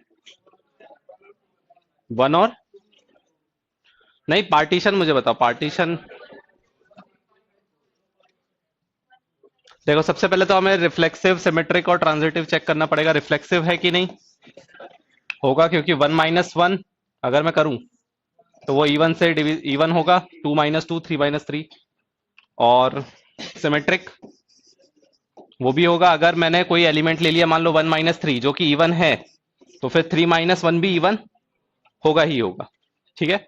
वन और नहीं, पार्टीशन मुझे बताओ, पार्टीशन। देखो सबसे पहले तो हमें रिफ्लेक्सिव, सिमेट्रिक और ट्रांजिटिव चेक करना पड़ेगा। रिफ्लेक्सिव है कि नहीं, होगा, क्योंकि वन माइनस वन अगर मैं करूं तो वो इवन से इवन होगा, two minus two, three minus three. और सिमेट्रिक वो भी होगा, अगर मैंने कोई एलिमेंट ले लिया, मान लो वन माइनस थ्री जो कि इवन है, तो फिर थ्री माइनस वन भी इवन होगा ही होगा। ठीक है,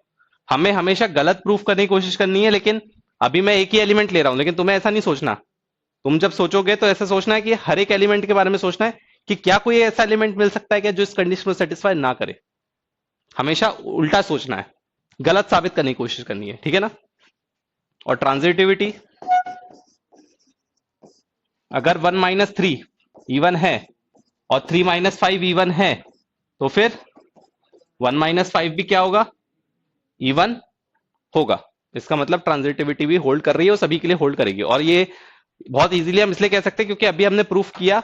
हमें हमेशा गलत प्रूफ करने की कोशिश करनी है, लेकिन अभी मैं एक ही एलिमेंट ले रहा हूं, लेकिन तुम्हें ऐसा नहीं सोचना। तुम जब सोचोगे तो ऐसा सोचना है कि हर एक एलिमेंट के बारे में सोचना है कि क्या कोई ऐसा एलिमेंट मिल सकता है क्या जो इस कंडीशन को सेटिस्फाई ना करे। हमेशा उल्टा सोचना है, गलत साबित करने की कोशिश करनी है, ठीक है ना। और ट्रांजिटिविटी, अगर वन माइनस थ्री इवन है और थ्री माइनस फाइव इवन है, तो फिर वन माइनस फाइव भी क्या होगा, इवन होगा। इसका मतलब ट्रांजिटिविटी भी होल्ड कर रही है और सभी के लिए होल्ड करेगी। और ये बहुत इजीली हम इसलिए कह सकते हैं क्योंकि अभी हमने प्रूफ किया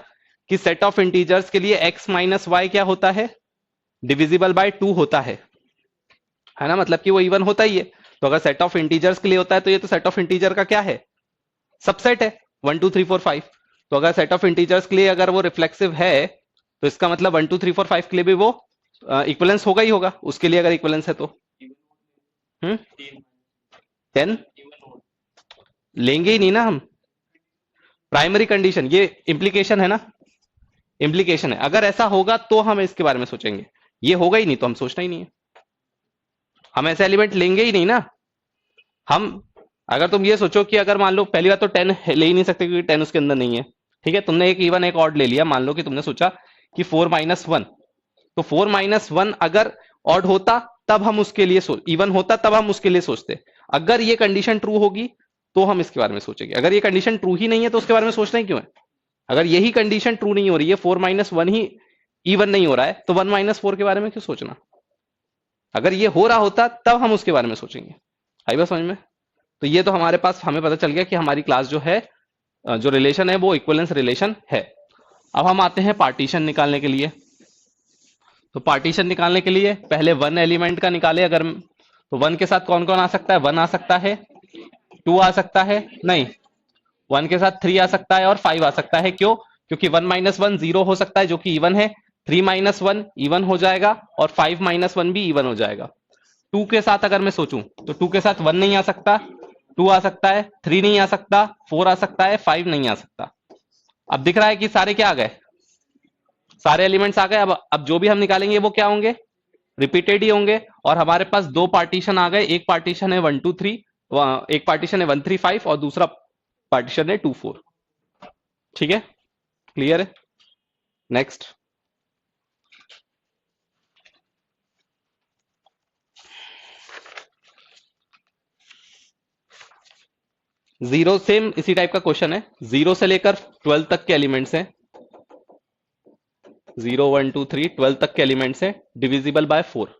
कि सेट ऑफ इंटीजर्स के लिए x माइनस वाई क्या होता है, डिविजिबल बाय टू होता है ना, मतलब कि वो इवन होता ही है। तो अगर सेट ऑफ इंटीजर्स के लिए होता है तो ये तो सेट ऑफ इंटीजर का क्या है, सबसेट है, one two three four five. तो अगर सेट ऑफ इंटीजर्स के लिए अगर वो रिफ्लेक्सिव है, तो इसका मतलब one two three four five के लिए भी वो इक्वलेंस होगा ही होगा, उसके लिए अगर इक्वलेंस है तो। हम्म, टेन लेंगे ही नहीं ना हम। प्राइमरी कंडीशन, ये इंप्लीकेशन है ना, इंप्लीकेशन है। अगर ऐसा होगा तो हम इसके बारे में सोचेंगे, ये होगा ही नहीं तो हम सोचना ही नहीं है। हम ऐसे एलिमेंट लेंगे ही नहीं ना हम। अगर तुम ये सोचो कि अगर मान लो पहली बात तो टेन ले ही नहीं सकते क्योंकि टेन उसके अंदर नहीं है। ठीक है, तुमने एक इवन एक ऑड ले लिया, मान लो कि तुमने सोचा कि फोर माइनस वन, तो फोर माइनस वन अगर ऑड होता तब हम उसके लिए इवन होता तब हम उसके लिए सोचते। अगर ये कंडीशन ट्रू होगी तो हम इसके बारे में सोचेंगे। अगर ये कंडीशन ट्रू ही नहीं है तो उसके बारे में सोचना ही क्यों है। अगर यही कंडीशन ट्रू नहीं हो रही है, फोर माइनस वन ही इवन नहीं हो रहा है, तो वन माइनस फोर के बारे में क्यों सोचना। अगर ये हो रहा होता तब हम उसके बारे में सोचेंगे। आई बात समझ में। तो ये तो हमारे पास हमें पता चल गया कि हमारी क्लास जो है, जो रिलेशन है वो इक्विवेलेंस रिलेशन है। अब हम आते हैं पार्टीशन निकालने के लिए। तो पार्टीशन निकालने के लिए पहले वन एलिमेंट का निकाले अगर, तो वन के साथ कौन कौन आ सकता है, वन आ सकता है, टू आ सकता है, नहीं, वन के साथ थ्री आ सकता है और फाइव आ सकता है। क्यों, क्योंकि वन माइनस वन जीरो हो सकता है जो कि इवन है, थ्री माइनस वन इवन हो जाएगा और फाइव माइनस वन भी इवन हो जाएगा। टू के साथ अगर मैं सोचूं तो टू के साथ वन नहीं आ सकता, टू आ सकता है, थ्री नहीं आ सकता, फोर आ सकता है, फाइव नहीं आ सकता। अब दिख रहा है कि सारे क्या आ गए, सारे एलिमेंट्स आ गए। अब जो भी हम निकालेंगे वो क्या होंगे, रिपीटेड ही होंगे। और हमारे पास दो पार्टीशन आ गए, एक पार्टीशन है वन टू थ्री, एक पार्टीशन है वन थ्री फाइव और दूसरा पार्टीशन है टू फोर। ठीक है, क्लियर है। नेक्स्ट, जीरो, सेम इसी टाइप का क्वेश्चन है। जीरो से लेकर ट्वेल्व तक के एलिमेंट्स हैं, zero one two three twelve तक के एलिमेंट्स हैं, divisible by four.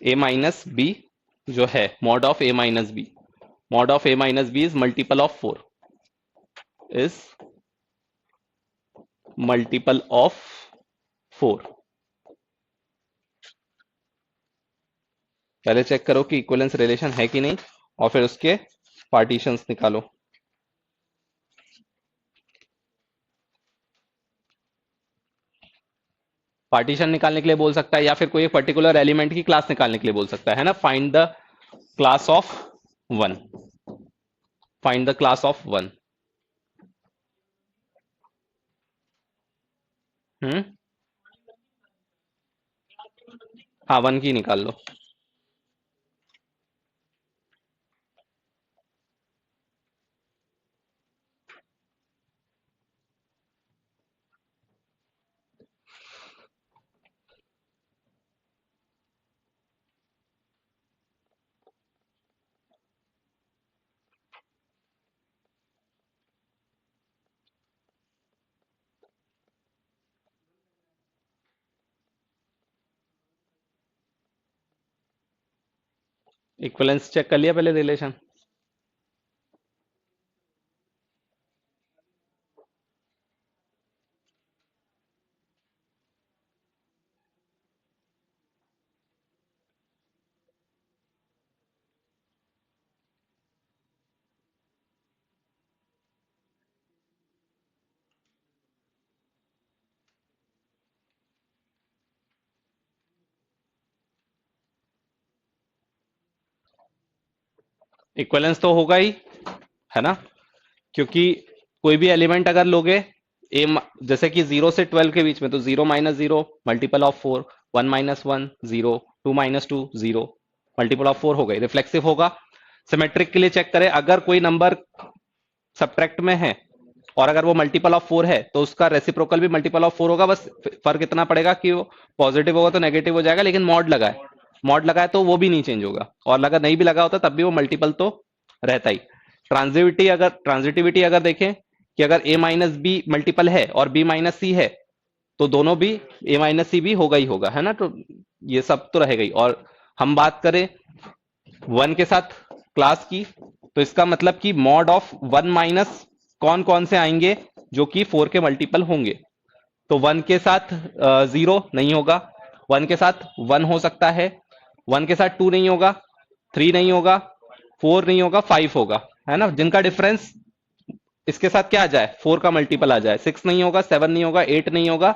A minus B जो है mod of A minus B, mod of A minus B is multiple of four, is multiple of four. पहले check करो कि equivalence relation है कि नहीं और फिर उसके पार्टीशंस निकालो। पार्टीशन निकालने के लिए बोल सकता है या फिर कोई एक पर्टिकुलर एलिमेंट की क्लास निकालने के लिए बोल सकता है ना। Find the class of one, find the class of one. Hmm, हाँ वन की निकाल लो। इक्विवेलेंस चेक कर लिया पहले रिलेशन। इक्वलेंस तो होगा ही, है ना, क्योंकि कोई भी एलिमेंट अगर लोगे जैसे कि 0 से 12 के बीच में, तो 0 - 0 मल्टीपल ऑफ 4, 1 - 1 0, 2 - 2 0, मल्टीपल ऑफ 4 हो गई, रिफ्लेक्सिव होगा। सिमेट्रिक के लिए चेक करें, अगर कोई नंबर सब्ट्रैक्ट में है और अगर वो मल्टीपल ऑफ 4 है तो उसका रेसिप्रोकल भी मल्टीपल ऑफ 4 होगा, बस फर्क इतना पड़ेगा कि वो पॉजिटिव होगा तो नेगेटिव हो जाएगा, लेकिन मॉड लगा है तो वो भी नहीं चेंज होगा, और अगर नहीं भी लगा होता तब भी वो मल्टीपल तो रहता ही। ट्रांजिटिविटी अगर देखें कि अगर a - b मल्टीपल है और b - c है, तो दोनों भी a - c भी होगा ही होगा, है ना, तो ये सब तो रहेगा ही। और हम बात करें 1 के साथ क्लास की, तो इसका मतलब कि मॉड ऑफ 1 माइनस कौन कौन से आएंगे जो कि 4 के मल्टीपल होंगे। तो 1 के साथ 0 नहीं होगा, 1 के साथ 1 हो सकता है, 1 के साथ 2 नहीं होगा, 3 नहीं होगा, 4 नहीं होगा, 5 होगा, है ना, जिनका डिफरेंस इसके साथ क्या आ जाए, 4 का मल्टीपल आ जाए। 6 नहीं होगा, 7 नहीं होगा, 8 नहीं होगा,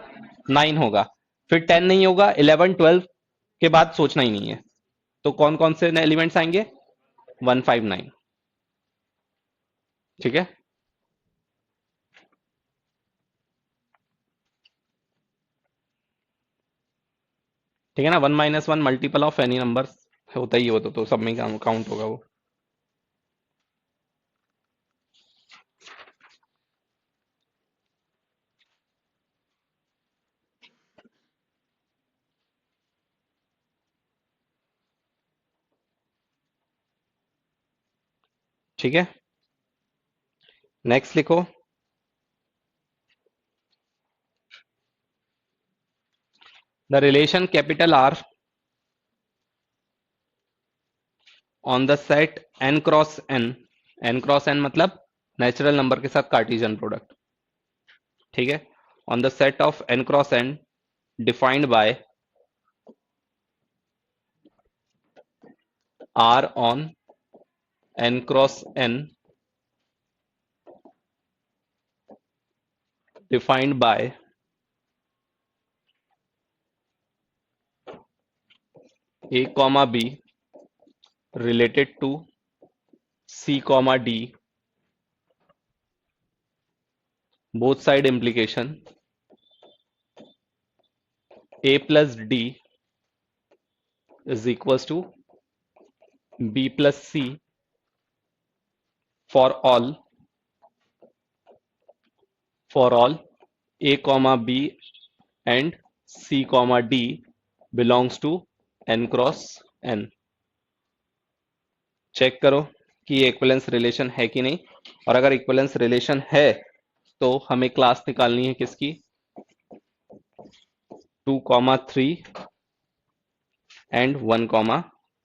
9 होगा, फिर 10 नहीं होगा, 11 12 के बाद सोचना ही नहीं है। तो कौन कौन से एलिमेंट्स आएंगे, 159। ठीक है, ठीक है ना, 1 - 1 मल्टीपल ऑफ एनी नंबर होता ही होता, तो सब में काउंट होगा वो। ठीक है, नेक्स्ट लिखो, the relation capital R on the set n cross n, n cross n मतलब नेचुरल नंबर के साथ कार्टेशियन प्रोडक्ट, ठीक है, on the set of n cross n defined bye r on n cross n defined by a comma b related to c comma d, both side implication a plus d is equals to b plus c for all a comma b and c comma d belongs to n cross n। Check करो कि ये equivalence relation है कि नहीं, और अगर equivalence relation है तो हमें क्लास निकालनी है किसकी, 2, 3 एंड 1,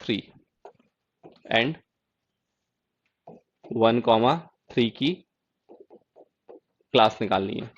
3 एंड 1, 3 की क्लास निकालनी है।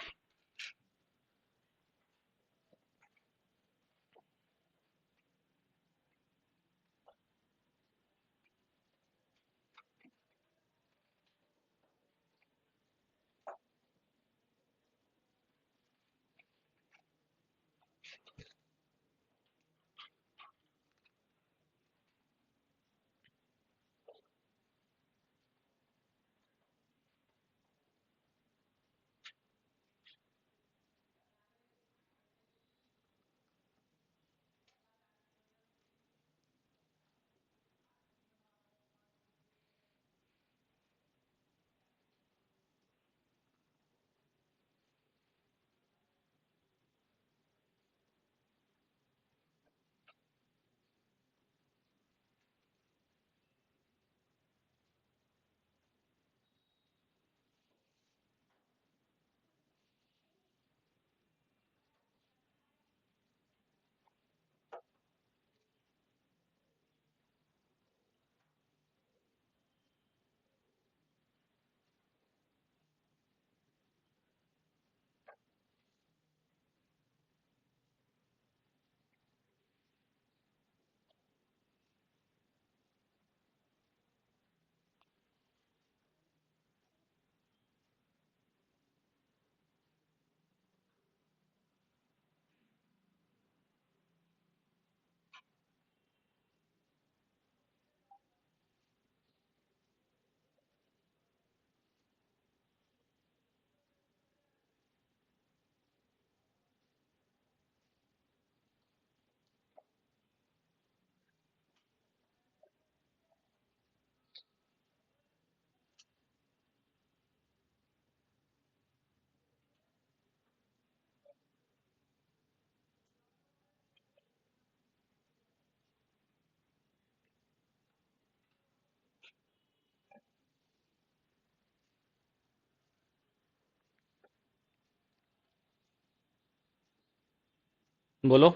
बोलो।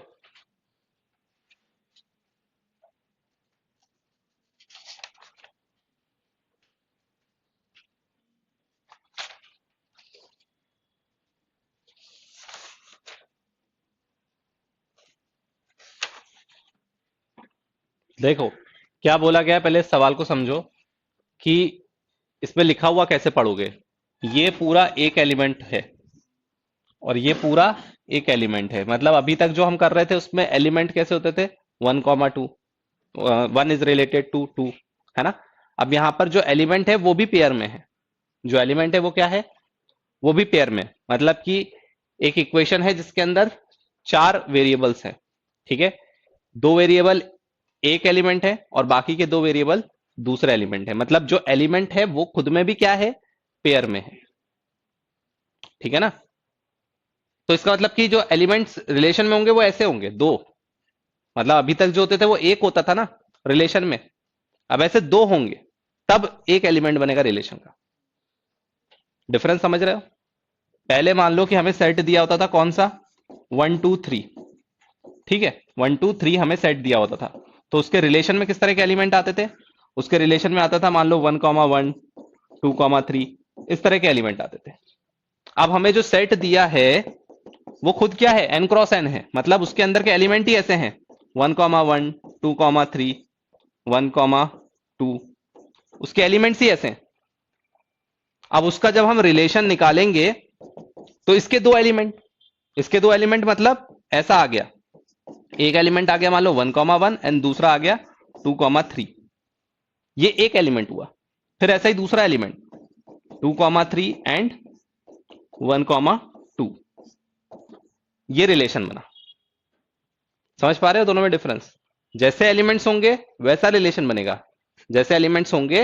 देखो क्या बोला गया है, पहले इस सवाल को समझो कि इसमें लिखा हुआ कैसे पढ़ोगे। ये पूरा एक एलिमेंट है और ये पूरा एक एलिमेंट है, मतलब अभी तक जो हम कर रहे थे उसमें एलिमेंट कैसे होते थे, 1,2, 1 इज रिलेटेड टू 2, है ना। अब यहां पर जो एलिमेंट है वो भी पेयर में है, जो एलिमेंट है वो क्या है, वो भी पेयर में, मतलब कि एक इक्वेशन है जिसके अंदर 4 वेरिएबल्स हैं, ठीक है। 2 वेरिएबल एक एलिमेंट है और बाकी के 2 वेरिएबल दूसरा एलिमेंट है, मतलब जो एलिमेंट है वो खुद में भी क्या है, पेयर में है, ठीक है ना। तो इसका मतलब कि जो एलिमेंट्स रिलेशन में होंगे वो ऐसे होंगे दो, मतलब अभी तक जो होते थे वो एक होता था ना रिलेशन में, अब ऐसे दो होंगे, तब एक एलिमेंट बनेगा रिलेशन का। डिफरेंस समझ रहे हो। पहले मान लो कि हमें सेट दिया होता था कौन सा, 1 2 3, ठीक है, 1 2 3 हमें सेट दिया होता था, तो उसके रिलेशन में किस तरह के एलिमेंट आते थे, उसके रिलेशन में आता था मान लो 1,1, 2,3, इस तरह के एलिमेंट आते थे। अब हमें जो सेट दिया है वो खुद क्या है, n×n है, मतलब उसके अंदर के एलिमेंट ही ऐसे हैं, 1,1, 2,3, 1,2, उसके एलिमेंट्स ही ऐसे हैं। अब उसका जब हम रिलेशन निकालेंगे तो इसके दो एलिमेंट मतलब ऐसा आ गया, एक एलिमेंट आ गया मान लो 1,1 एंड दूसरा आ गया 2,3, ये एक एलिमेंट हुआ। फिर ऐसा ही दूसरा एलिमेंट 2,3 एंड 1,2, ये रिलेशन बना। समझ पा रहे हो दोनों में डिफरेंस। जैसे एलिमेंट्स होंगे वैसा रिलेशन बनेगा, जैसे एलिमेंट्स होंगे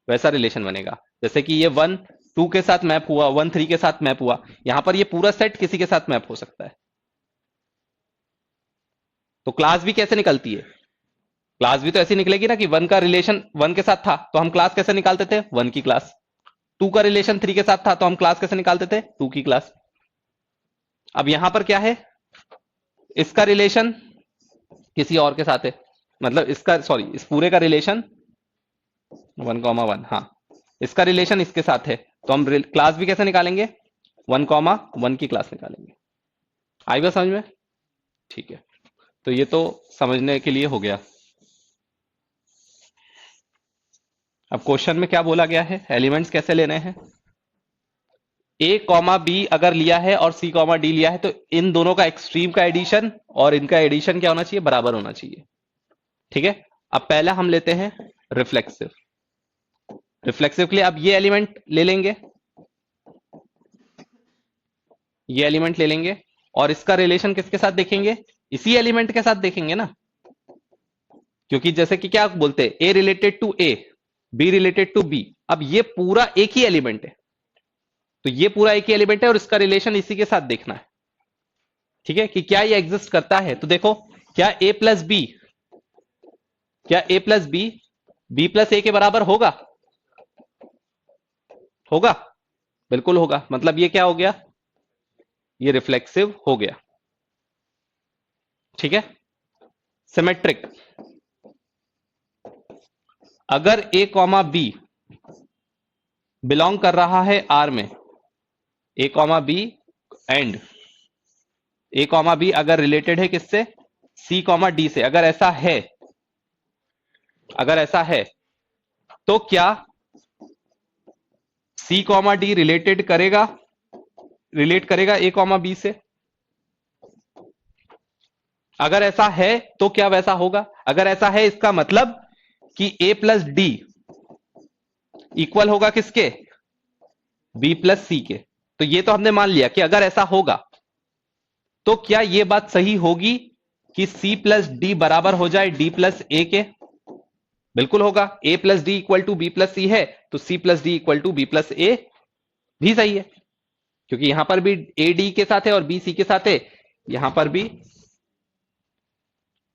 वैसा रिलेशन बनेगा। जैसे कि ये 1 2 के साथ मैप हुआ, 1 3 के साथ मैप हुआ, यहां पर ये पूरा सेट किसी के साथ मैप हो सकता है। तो क्लास भी कैसे निकलती है, क्लास भी तो ऐसी निकलेगी ना कि 1 का रिलेशन 1 के साथ था तो हम क्लास कैसे निकालते थे, 1 की क्लास। 2 का रिलेशन 3 के साथ था तो हम क्लास कैसे निकालते थे, 2 की क्लास। अब यहां पर क्या है, इसका रिलेशन किसी और के साथ है, मतलब इसका सॉरी इस पूरे का रिलेशन 1,1, हाँ, इसका रिलेशन इसके साथ है, तो हम क्लास भी कैसे निकालेंगे, 1,1 की क्लास निकालेंगे। आई बात समझ में। ठीक है, तो ये तो समझने के लिए हो गया। अब क्वेश्चन में क्या बोला गया है, एलिमेंट्स कैसे लेने हैं। ए कॉमा बी अगर लिया है और सी कॉमा डी लिया है तो इन दोनों का एक्सट्रीम का एडिशन और इनका एडिशन क्या होना चाहिए, बराबर होना चाहिए, ठीक है। अब पहला हम लेते हैं रिफ्लेक्सिव। रिफ्लेक्सिव के लिए अब ये एलिमेंट ले लेंगे, ये एलिमेंट ले लेंगे और इसका रिलेशन किसके साथ देखेंगे, इसी एलिमेंट के साथ देखेंगे ना, क्योंकि जैसे कि क्या बोलते हैं, A related to A, B related to B, अब ये पूरा एक ही एलिमेंट है, तो ये पूरा एक ही एलिमेंट है और इसका रिलेशन इसी के साथ देखना है, ठीक है, कि क्या ये एग्जिस्ट करता है। तो देखो क्या ए प्लस बी, क्या ए प्लस बी बी प्लस ए के बराबर होगा, होगा, बिल्कुल होगा, मतलब ये क्या हो गया, ये रिफ्लेक्सिव हो गया, ठीक है। सिमेट्रिक, अगर ए कॉमा बी बिलोंग कर रहा है आर में, A comma B and A comma B अगर रिलेटेड है किससे, सी कॉमा डी से, अगर ऐसा है, अगर ऐसा है तो क्या सी कॉमा डी रिलेट करेगा ए कॉमा बी से, अगर ऐसा है तो क्या वैसा होगा, अगर ऐसा है इसका मतलब कि ए प्लस डी इक्वल होगा किसके, बी प्लस सी के। तो ये तो हमने मान लिया कि अगर ऐसा होगा तो क्या यह बात सही होगी कि सी प्लस डी बराबर हो जाए डी प्लस ए के, बिल्कुल होगा। A plus D equal to B plus C है तो C plus D equal to B plus A भी सही है, क्योंकि यहां पर भी ए डी के साथ है और बी सी के साथ है, यहां पर भी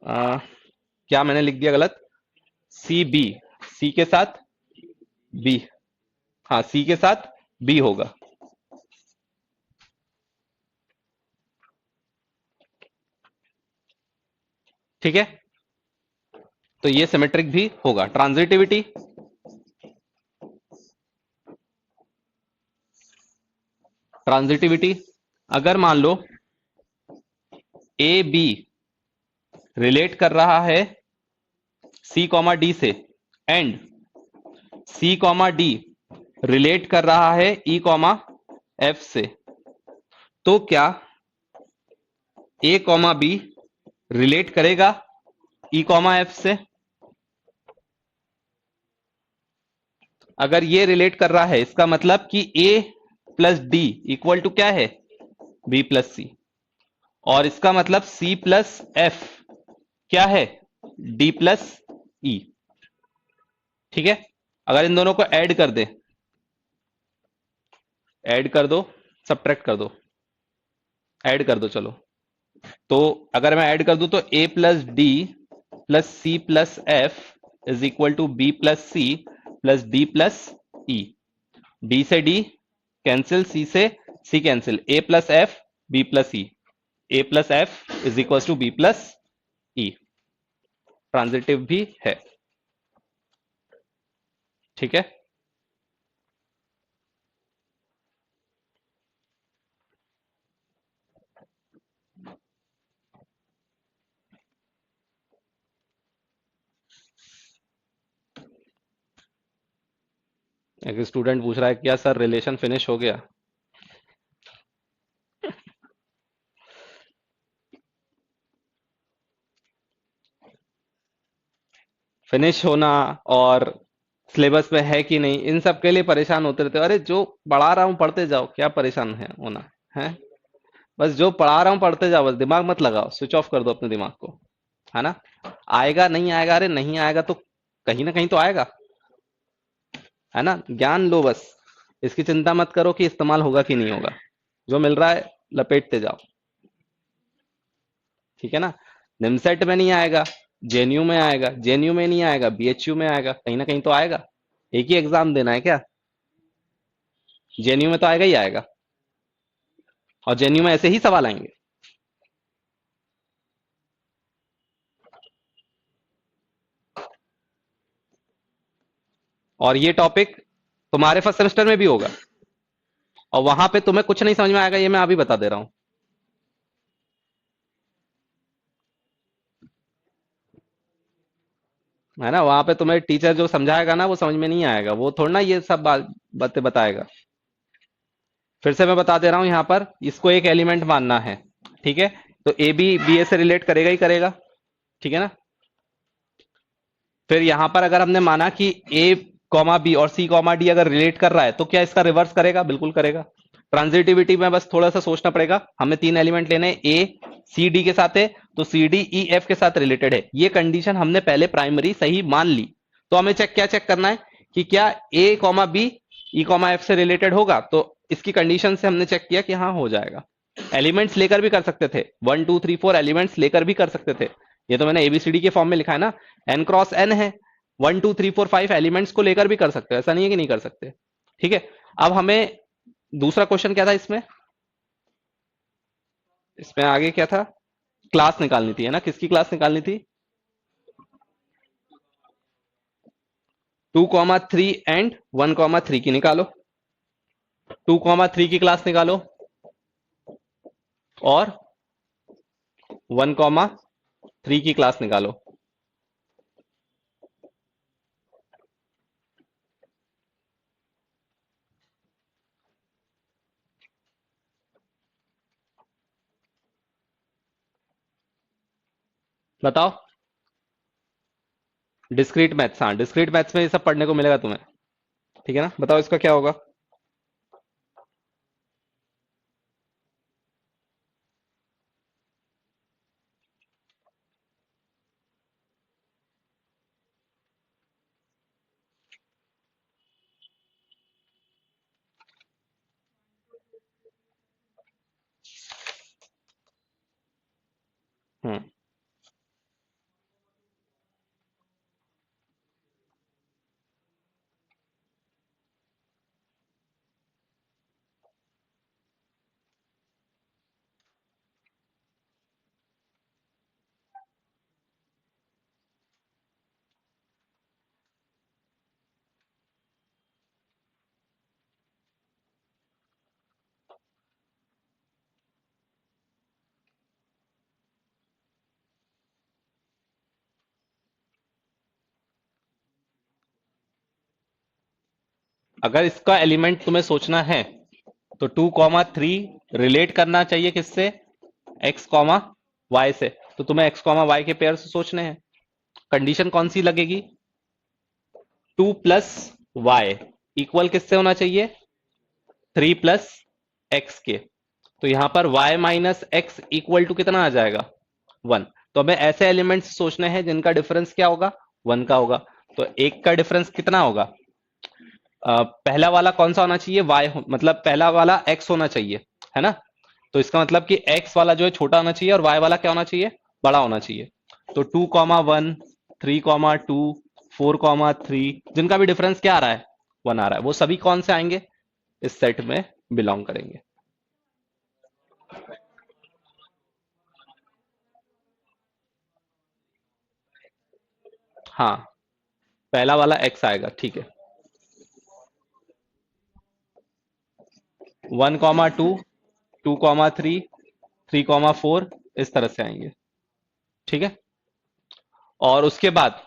क्या मैंने लिख दिया गलत, सी बी, सी के साथ बी, हाँ सी के साथ बी होगा। ठीक है, तो ये सिमेट्रिक भी होगा। ट्रांजिटिविटी, ट्रांजिटिविटी अगर मान लो ए बी रिलेट कर रहा है सी कॉमा डी से, and C comma D relate कर रहा है ई कॉमा एफ से, तो क्या ए कॉमा बी रिलेट करेगा ई कॉमा एफ से? अगर ये रिलेट कर रहा है, इसका मतलब कि ए प्लस डी इक्वल टू क्या है, बी प्लस सी, और इसका मतलब सी प्लस एफ क्या है, डी प्लस ई। ठीक है, अगर इन दोनों को ऐड कर दे, ऐड कर दो, सब्ट्रैक्ट कर दो, ऐड कर दो चलो, तो अगर मैं ऐड कर दूं तो A plus D plus C plus F is equal to B plus C plus D plus E. D से डी कैंसिल, सी से C cancel, A plus F B plus E, A plus F is equal to B plus E. Transitive भी है। ठीक है, एक student पूछ रहा है क्या सर रिलेशन फिनिश हो गया? फिनिश होना और सिलेबस में है कि नहीं, इन सब के लिए परेशान होते रहते हो। अरे जो पढ़ा रहा हूं पढ़ते जाओ, क्या परेशान है होना है? बस जो पढ़ा रहा हूं पढ़ते जाओ, बस दिमाग मत लगाओ, स्विच ऑफ कर दो अपने दिमाग को, है ना? आएगा नहीं आएगा, अरे नहीं आएगा तो कहीं ना कहीं तो आएगा, है ना? ज्ञान लो बस, इसकी चिंता मत करो कि इस्तेमाल होगा कि नहीं होगा, जो मिल रहा है लपेटते जाओ। ठीक है ना? निमसेट में नहीं आएगा, जेएनयू में आएगा, जेएनयू में नहीं आएगा, बीएचयू में आएगा, कहीं ना कहीं तो आएगा। एक ही एग्जाम देना है क्या? जेएनयू में तो आएगा ही आएगा, और जेएनयू में ऐसे ही सवाल आएंगे। और ये टॉपिक तुम्हारे फर्स्ट सेमेस्टर में भी होगा, और वहां पे तुम्हें कुछ नहीं समझ में आएगा, ये मैं अभी बता दे रहा हूं, है ना? वहां पे तुम्हें टीचर जो समझाएगा ना, वो समझ में नहीं आएगा, वो थोड़ा ना ये सब बातें बताएगा। फिर से मैं बता दे रहा हूं, यहां पर इसको एक एलिमेंट मानना है। ठीक है, तो ए बी बी ए से रिलेट करेगा ही करेगा। ठीक है ना? फिर यहां पर अगर हमने माना कि ए कॉमा बी और सी कॉमा डी अगर रिलेट कर रहा है, तो क्या इसका रिवर्स करेगा? बिल्कुल करेगा। ट्रांजिटिविटी में बस थोड़ा सा सोचना पड़ेगा, हमें तीन एलिमेंट लेने, ए सी डी के साथ है, तो सी डी ई एफ के साथ रिलेटेड है, ये कंडीशन हमने पहले प्राइमरी सही मान ली। तो हमें क्या चेक करना है कि क्या A comma B E comma F से रिलेटेड होगा, तो इसकी कंडीशन से हमने चेक किया कि हाँ हो जाएगा। एलिमेंट्स लेकर भी कर सकते थे, 1 2 3 4 एलिमेंट्स लेकर भी कर सकते थे, ये तो मैंने एबीसीडी के फॉर्म में लिखा है ना, एन क्रॉस एन है, 1 2 3 4 5 एलिमेंट्स को लेकर भी कर सकते हो, ऐसा नहीं है कि नहीं कर सकते। ठीक है, अब हमें दूसरा क्वेश्चन क्या था इसमें, इसमें आगे क्या था, क्लास निकालनी थी, है ना? किसकी क्लास निकालनी थी? 2 3 एंड 1 3 की निकालो, 2 3 की क्लास निकालो, और 1 3 की क्लास निकालो। बताओ। डिस्क्रीट मैथ्स, हाँ डिस्क्रीट मैथ्स में ये सब पढ़ने को मिलेगा तुम्हें। ठीक है ना? बताओ इसका क्या होगा। हम्म अगर इसका एलिमेंट तुम्हें सोचना है तो 2,3 रिलेट करना चाहिए किससे? x, y से। तो तुम्हें x, y के पेयर से सोचने हैं। कंडीशन कौन सी लगेगी? 2 प्लस वाई इक्वल किससे होना चाहिए? 3 प्लस एक्स के। तो यहां पर y minus X equal to कितना आ जाएगा? 1। तो हमें ऐसे एलिमेंट्स सोचने हैं जिनका डिफरेंस क्या होगा? 1 का होगा। तो एक का डिफरेंस कितना होगा? पहला वाला कौन सा होना चाहिए? मतलब पहला वाला x होना चाहिए, है ना? तो इसका मतलब कि x वाला जो है छोटा होना चाहिए और y वाला क्या होना चाहिए? बड़ा होना चाहिए। तो 2,1, 3,2, 4,3 जिनका भी डिफरेंस क्या आ रहा है? 1 आ रहा है, वो सभी कौन से आएंगे? इस सेट में बिलोंग करेंगे। हाँ, पहला वाला x आएगा, ठीक है। 1,2, 2,3, 3,4 इस तरह से आएंगे, ठीक है। और उसके बाद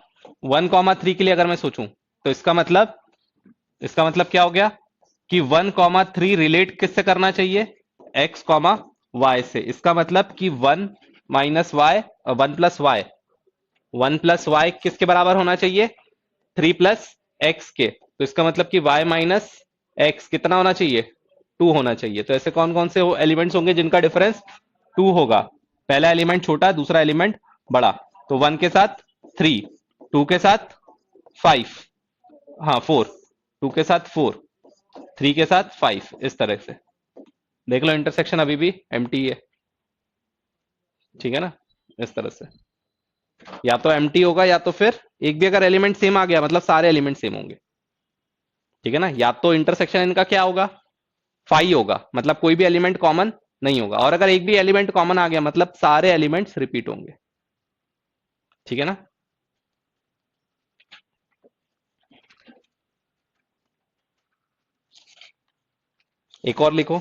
1,3 के लिए अगर मैं सोचूं तो इसका मतलब क्या हो गया कि 1,3 रिलेट किससे करना चाहिए? x, y से। इसका मतलब कि 1 minus Y, 1 plus Y, 1 plus Y किसके बराबर होना चाहिए? 3 प्लस एक्स के। तो इसका मतलब कि y माइनस एक्स कितना होना चाहिए? 2 होना चाहिए। तो ऐसे कौन कौन से एलिमेंट्स होंगे जिनका डिफरेंस 2 होगा? पहला एलिमेंट छोटा, दूसरा एलिमेंट बड़ा। तो 1 के साथ 3, 2 के साथ 5, हाँ 4, 2 के साथ 4, 3 के साथ 5, इस तरह से। देख लो इंटरसेक्शन अभी भी एम्प्टी है, ठीक है ना? इस तरह से या तो एम्प्टी होगा या तो फिर एक भी अगर एलिमेंट सेम आ गया मतलब सारे एलिमेंट सेम होंगे, ठीक है ना? या तो इंटरसेक्शन इनका क्या होगा? फाई होगा, मतलब कोई भी एलिमेंट कॉमन नहीं होगा। और अगर एक भी एलिमेंट कॉमन आ गया मतलब सारे एलिमेंट्स रिपीट होंगे, ठीक है ना? एक और लिखो।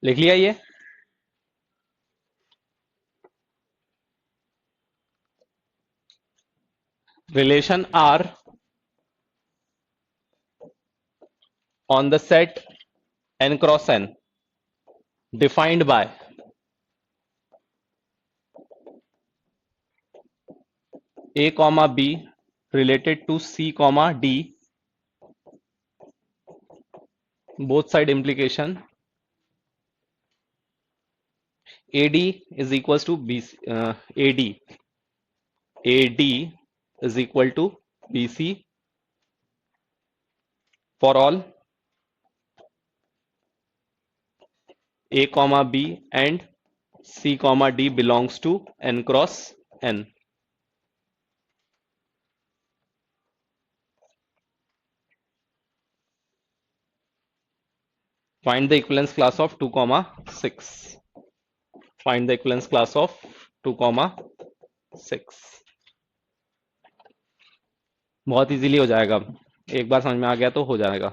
लिख लिया ये? Relation R on the set n cross n defined by a comma b related to c comma d, both side implication ad is equals to b, ad is equal to bc for all a comma b and c comma d belongs to n cross n. Find the equivalence class of 2 comma 6. Find the equivalence class of 2 comma 6. बहुत easily हो जाएगा, एक बार समझ में आ गया तो हो जाएगा।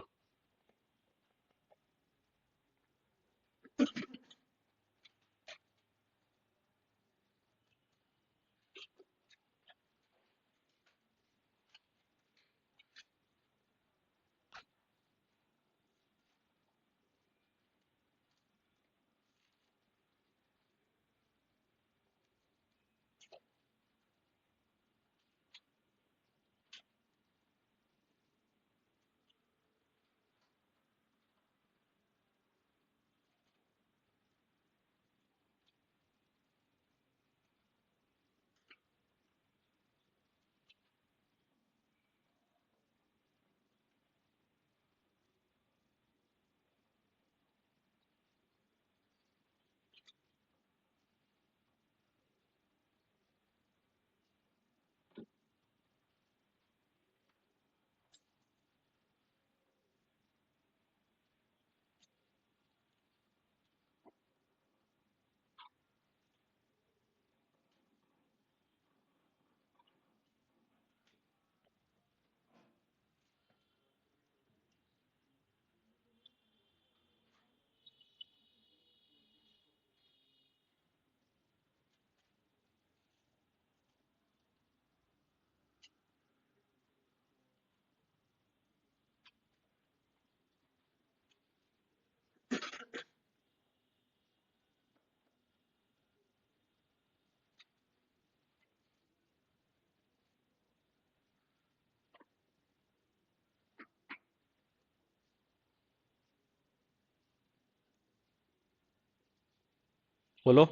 बोलो।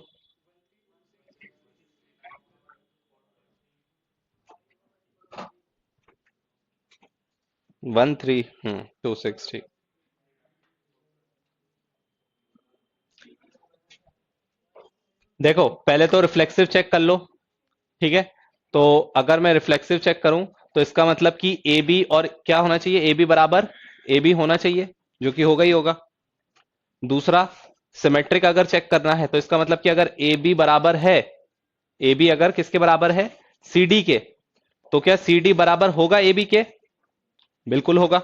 13 26 ठीक। देखो पहले तो रिफ्लेक्सिव चेक कर लो। ठीक है, तो अगर मैं रिफ्लेक्सिव चेक करूं तो इसका मतलब कि ए बी और क्या होना चाहिए, ए बी बराबर ए बी होना चाहिए, जो कि होगा ही होगा। दूसरा, सिमेट्रिक अगर चेक करना है तो इसका मतलब कि अगर ए बी बराबर है, ए बी अगर किसके बराबर है, सी डी के, तो क्या सी डी बराबर होगा ए बी के? बिल्कुल होगा।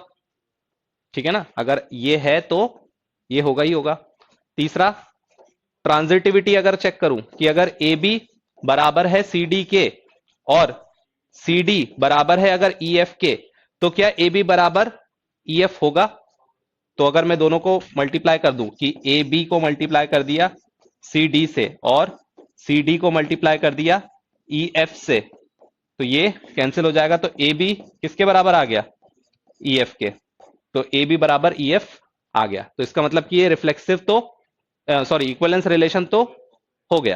ठीक है ना, अगर ये है तो ये होगा ही होगा। तीसरा, ट्रांजिटिविटी अगर चेक करूं कि अगर ए बी बराबर है सी डी के और सी डी बराबर है अगर ई एफ के, तो क्या ए बी बराबर ई एफ होगा? तो अगर मैं दोनों को मल्टीप्लाई कर दूं कि ए बी को मल्टीप्लाई कर दिया सी डी से और सी डी को मल्टीप्लाई कर दिया ई एफ से, तो ये कैंसिल हो जाएगा, तो ए बी किसके बराबर आ गया, ई एफ के। तो ए बी बराबर ई एफ आ गया, तो इसका मतलब कि ये रिफ्लेक्सिव तो सॉरी इक्विवेलेंस रिलेशन तो हो गया।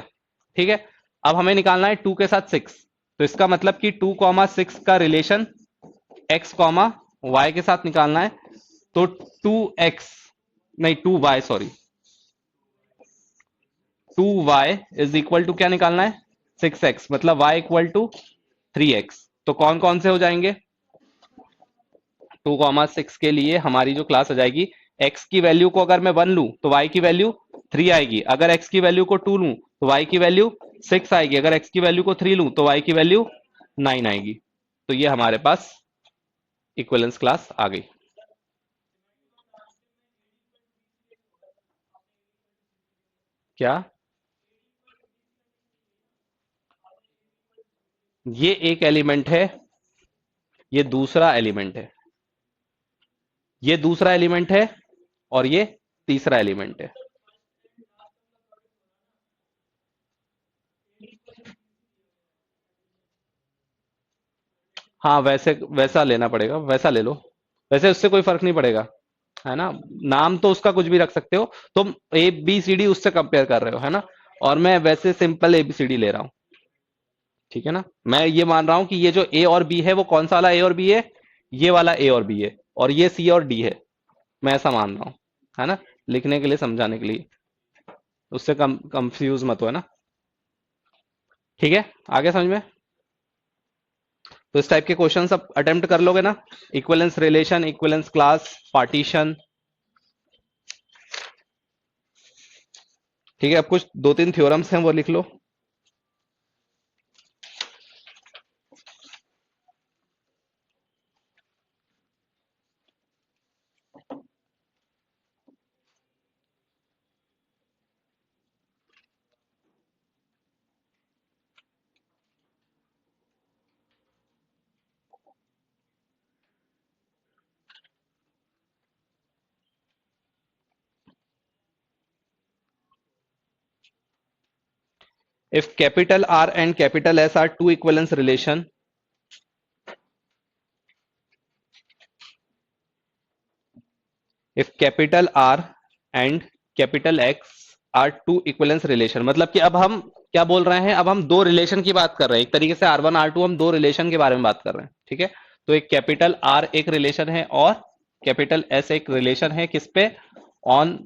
ठीक है, अब हमें निकालना है 2 के साथ 6, तो इसका मतलब कि 2,6 का रिलेशन x, y के साथ निकालना है। तो 2x नहीं 2y sorry 2y is equal to क्या निकालना है, 6x, मतलब y इक्वल टू 3x। तो कौन कौन से हो जाएंगे, 2,6 के लिए हमारी जो क्लास आ जाएगी, x की वैल्यू को अगर मैं 1 लूं तो y की वैल्यू 3 आएगी, अगर x की वैल्यू को 2 लूं तो y की वैल्यू 6 आएगी, अगर x की वैल्यू को 3 लूं तो y की वैल्यू 9 आएगी। तो ये हमारे पास इक्विवेलेंस क्लास आ गई। क्या? ये एक एलिमेंट है, ये दूसरा एलिमेंट है, ये दूसरा एलिमेंट है और ये तीसरा एलिमेंट है। हाँ वैसे वैसा लेना पड़ेगा, वैसा ले लो, वैसे उससे कोई फर्क नहीं पड़ेगा, है ना। नाम तो उसका कुछ भी रख सकते हो, तुम ए बी सी डी उससे कंपेयर कर रहे हो, है ना, और मैं वैसे simple A B C D ले रहा हूं। ठीक है ना, मैं ये मान रहा हूं कि ये जो ए और बी है वो कौन सा वाला ए और बी है, ये वाला ए और बी है, और ये सी और डी है, मैं ऐसा मान रहा हूं, है ना, लिखने के लिए समझाने के लिए, उससे कम कंफ्यूज मत हो, है ना। ठीक है, आगे समझ में। तो इस टाइप के क्वेश्चन सब अटेम्प्ट कर लोगे ना, equivalence relation, equivalence class, partition. ठीक है, अब कुछ 2-3 थ्योरम्स हैं वो लिख लो। If capital R and capital S are two equivalence relation, if capital R and capital X are two equivalence relation, मतलब कि अब हम क्या बोल रहे हैं, अब हम दो रिलेशन की बात कर रहे हैं, एक तरीके से R1 R2 हम दो रिलेशन के बारे में बात कर रहे हैं। ठीक है, तो एक कैपिटल R एक रिलेशन है और कैपिटल S एक रिलेशन है, किस पे, ऑन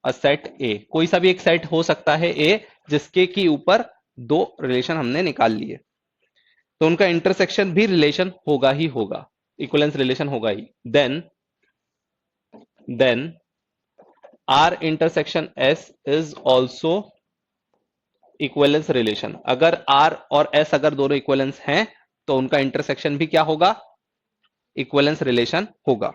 अ सेट ए, कोई सा भी एक सेट हो सकता है ए जिसके की ऊपर दो रिलेशन हमने निकाल लिए, तो उनका इंटरसेक्शन भी रिलेशन होगा ही होगा, इक्विवेलेंस रिलेशन होगा ही। Then R intersection S is also equivalence relation, अगर R और S अगर दोनों इक्विवेलेंस हैं तो उनका इंटरसेक्शन भी क्या होगा, इक्विवेलेंस रिलेशन होगा।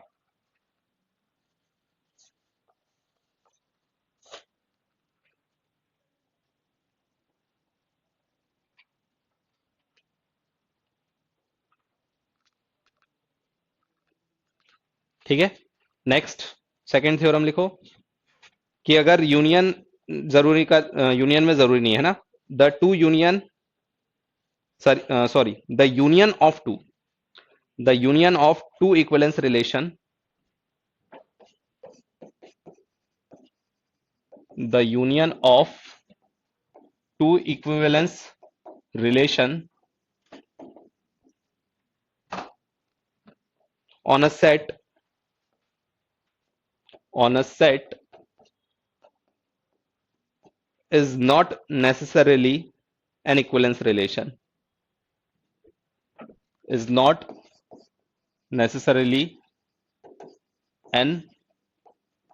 ठीक है, नेक्स्ट सेकंड थ्योरम लिखो कि अगर यूनियन जरूरी का, यूनियन में जरूरी नहीं है ना, the two union sorry the union of two equivalence relation, the union of two equivalence relation on a set is not necessarily an equivalence relation, is not necessarily an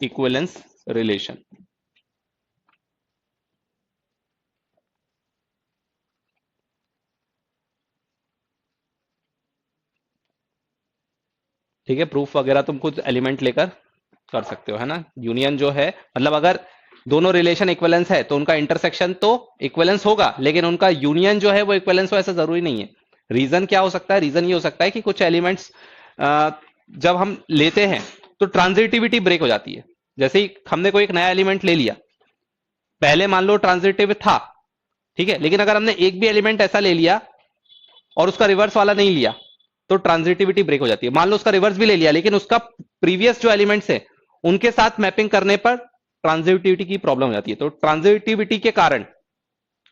equivalence relation. ठीक है, proof वगैरह तुम कुछ element लेकर कर सकते हो, है ना। यूनियन जो है मतलब अगर दोनों रिलेशन इक्विवेलेंस है तो उनका इंटरसेक्शन तो इक्विवेलेंस होगा, लेकिन उनका यूनियन जो है वो इक्विवेलेंस हो ऐसा जरूरी नहीं है। रीजन क्या हो सकता है? रीजन ये हो सकता है कि कुछ एलिमेंट्स जब हम लेते हैं तो ट्रांजिटिविटी ब्रेक हो जाती है। जैसे ही हमने कोई एक नया एलिमेंट ले लिया, पहले मान लो ट्रांजिटिव था, ठीक है, लेकिन अगर हमने एक भी एलिमेंट ऐसा ले लिया और उसका रिवर्स वाला नहीं लिया तो ट्रांजिटिविटी ब्रेक हो जाती है। मान लो उसका रिवर्स भी ले लिया लेकिन उसका प्रीवियस जो एलिमेंट्स है उनके साथ मैपिंग करने पर ट्रांजिटिविटी की प्रॉब्लम हो जाती है। तो ट्रांजिटिविटी के कारण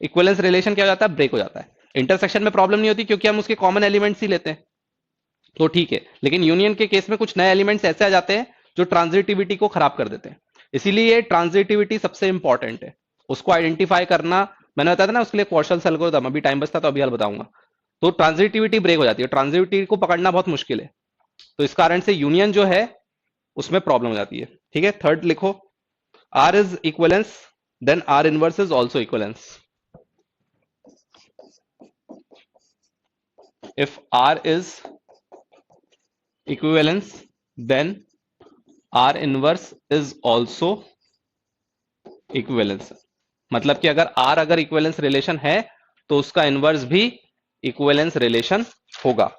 इक्विवेलेंस रिलेशन क्या हो जाता है? ब्रेक हो जाता है। इंटरसेक्शन में प्रॉब्लम नहीं होती क्योंकि हम उसके कॉमन एलिमेंट्स ही लेते हैं, तो ठीक है। लेकिन यूनियन के केस में कुछ नए एलिमेंट्स ऐसे आ जाते हैं जो ट्रांजिटिविटी को खराब कर देते हैं। इसीलिए ट्रांजिटिविटी सबसे इंपॉर्टेंट है, उसको आइडेंटिफाई करना। मैंने बताया था ना उसके लिए पॉर्शल एल्गोरिथम, अभी टाइम बचता तो अभी हाल बताऊंगा। तो ट्रांजिटिविटी ब्रेक हो जाती है, ट्रांजिटिविटी को पकड़ना बहुत मुश्किल है, तो इस कारण से यूनियन जो है उसमें प्रॉब्लम हो जाती है। ठीक है, थर्ड लिखो, R is equivalence, then R inverse is also equivalence. If R is equivalence, then R inverse is also equivalence. मतलब कि अगर R अगर इक्विवेलेंस रिलेशन है तो उसका इनवर्स भी इक्विवेलेंस रिलेशन होगा।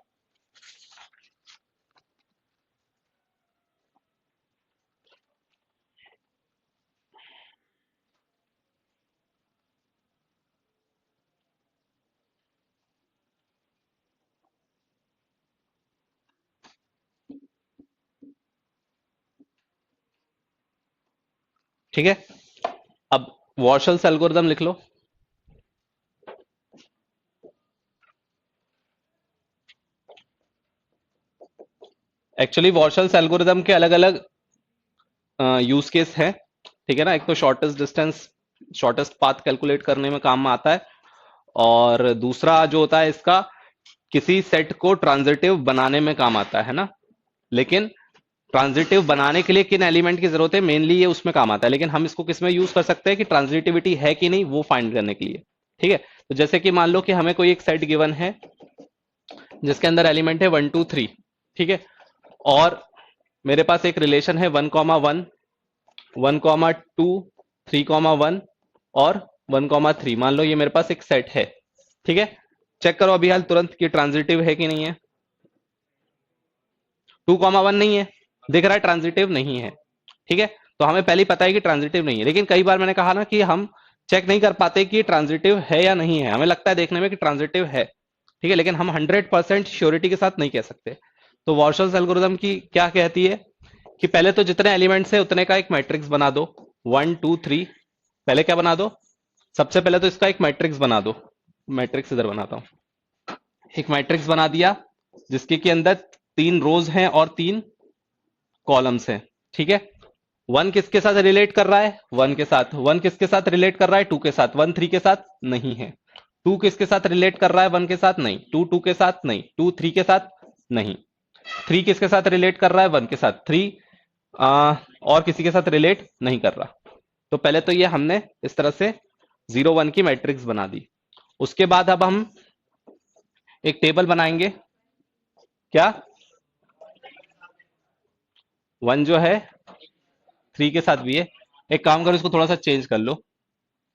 ठीक है, अब वॉर्शल्स एल्गोरिथम लिख लो। एक्चुअली वॉर्शल्स एल्गोरिथम के अलग अलग यूज केस है, ठीक है ना। एक तो shortest distance, shortest path calculate करने में काम में आता है, और दूसरा जो होता है इसका किसी सेट को ट्रांजिटिव बनाने में काम आता है ना। लेकिन ट्रांजिटिव बनाने के लिए किन एलिमेंट की जरूरत है, मेनली ये उसमें काम आता है। लेकिन हम इसको किसमें यूज कर सकते हैं कि ट्रांजिटिविटी है कि नहीं वो फाइंड करने के लिए। ठीक है, तो जैसे कि मान लो कि हमें कोई एक सेट गिवन है जिसके अंदर एलिमेंट है 1 2 3, ठीक है, और मेरे पास एक रिलेशन है 1,1 1,2 3,1 और 1,3। मान लो ये मेरे पास एक सेट है, ठीक है। चेक करो अभी हाल तुरंत कि ट्रांजिटिव है कि नहीं है। 2,1 नहीं है, दिख रहा है ट्रांजिटिव नहीं है, ठीक है। तो हमें पहले ही पता है कि ट्रांजिटिव नहीं है, लेकिन कई बार मैंने कहा ना कि हम चेक नहीं कर पाते कि ट्रांजिटिव है या नहीं है। हमें लगता है देखने में कि ट्रांजिटिव है, ठीक है, लेकिन हम 100% श्योरिटी के साथ नहीं कह सकते। तो वॉर्शल्स एल्गोरिथम की क्या कहती है कि पहले तो जितने एलिमेंट्स है उतने का एक मैट्रिक्स बना दो, 1 2 3। पहले क्या बना दो? सबसे पहले तो इसका एक मैट्रिक्स बना दो। मैट्रिक्स इधर बनाता हूं, एक मैट्रिक्स बना दिया जिसके के अंदर 3 रोज हैं और 3 कॉलम्स हैं, ठीक है। 1 किसके साथ रिलेट कर रहा है? 1 के साथ। 1 किसके साथ रिलेट कर रहा है? 2 के साथ। 1 3 के साथ नहीं है। 2 किसके साथ रिलेट कर रहा है? 1 के साथ नहीं। 2 2 के साथ नहीं। 2 3 के साथ नहीं। 3 किसके साथ रिलेट कर रहा है? 1 के साथ। 3 और किसी के साथ रिलेट नहीं कर रहा। तो पहले तो ये हमने इस तरह से 0 1 की मैट्रिक्स बना दी। उसके बाद अब हम एक टेबल बनाएंगे। क्या? 1 जो है 3 के साथ भी है। एक काम करो, इसको थोड़ा सा चेंज कर लो।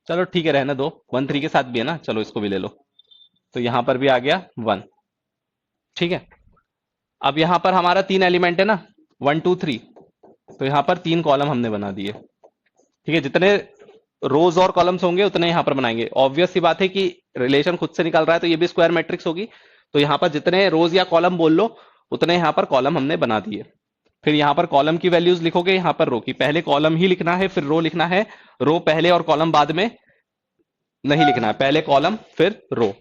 चलो ठीक है, रहने दो। 1 3 के साथ भी है ना, चलो इसको भी ले लो। तो यहां पर भी आ गया 1, ठीक है। अब यहां पर हमारा 3 एलिमेंट है ना, 1 2 3। तो यहां पर 3 कॉलम हमने बना दिए, ठीक है। जितने रोज और कॉलम्स होंगे उतने यहां पर बनाएंगे। ऑब्वियस सी बात है कि रिलेशन खुद से निकल रहा है तो ये भी स्क्वायर मैट्रिक्स होगी। तो यहां पर जितने रोज या कॉलम बोल लो उतने यहां पर कॉलम हमने बना दिए। फिर यहां पर कॉलम की वैल्यूज लिखोगे, यहां पर रो की। पहले कॉलम ही लिखना है फिर रो लिखना है, रो पहले और कॉलम बाद में नहीं लिखना है, पहले कॉलम फिर रो।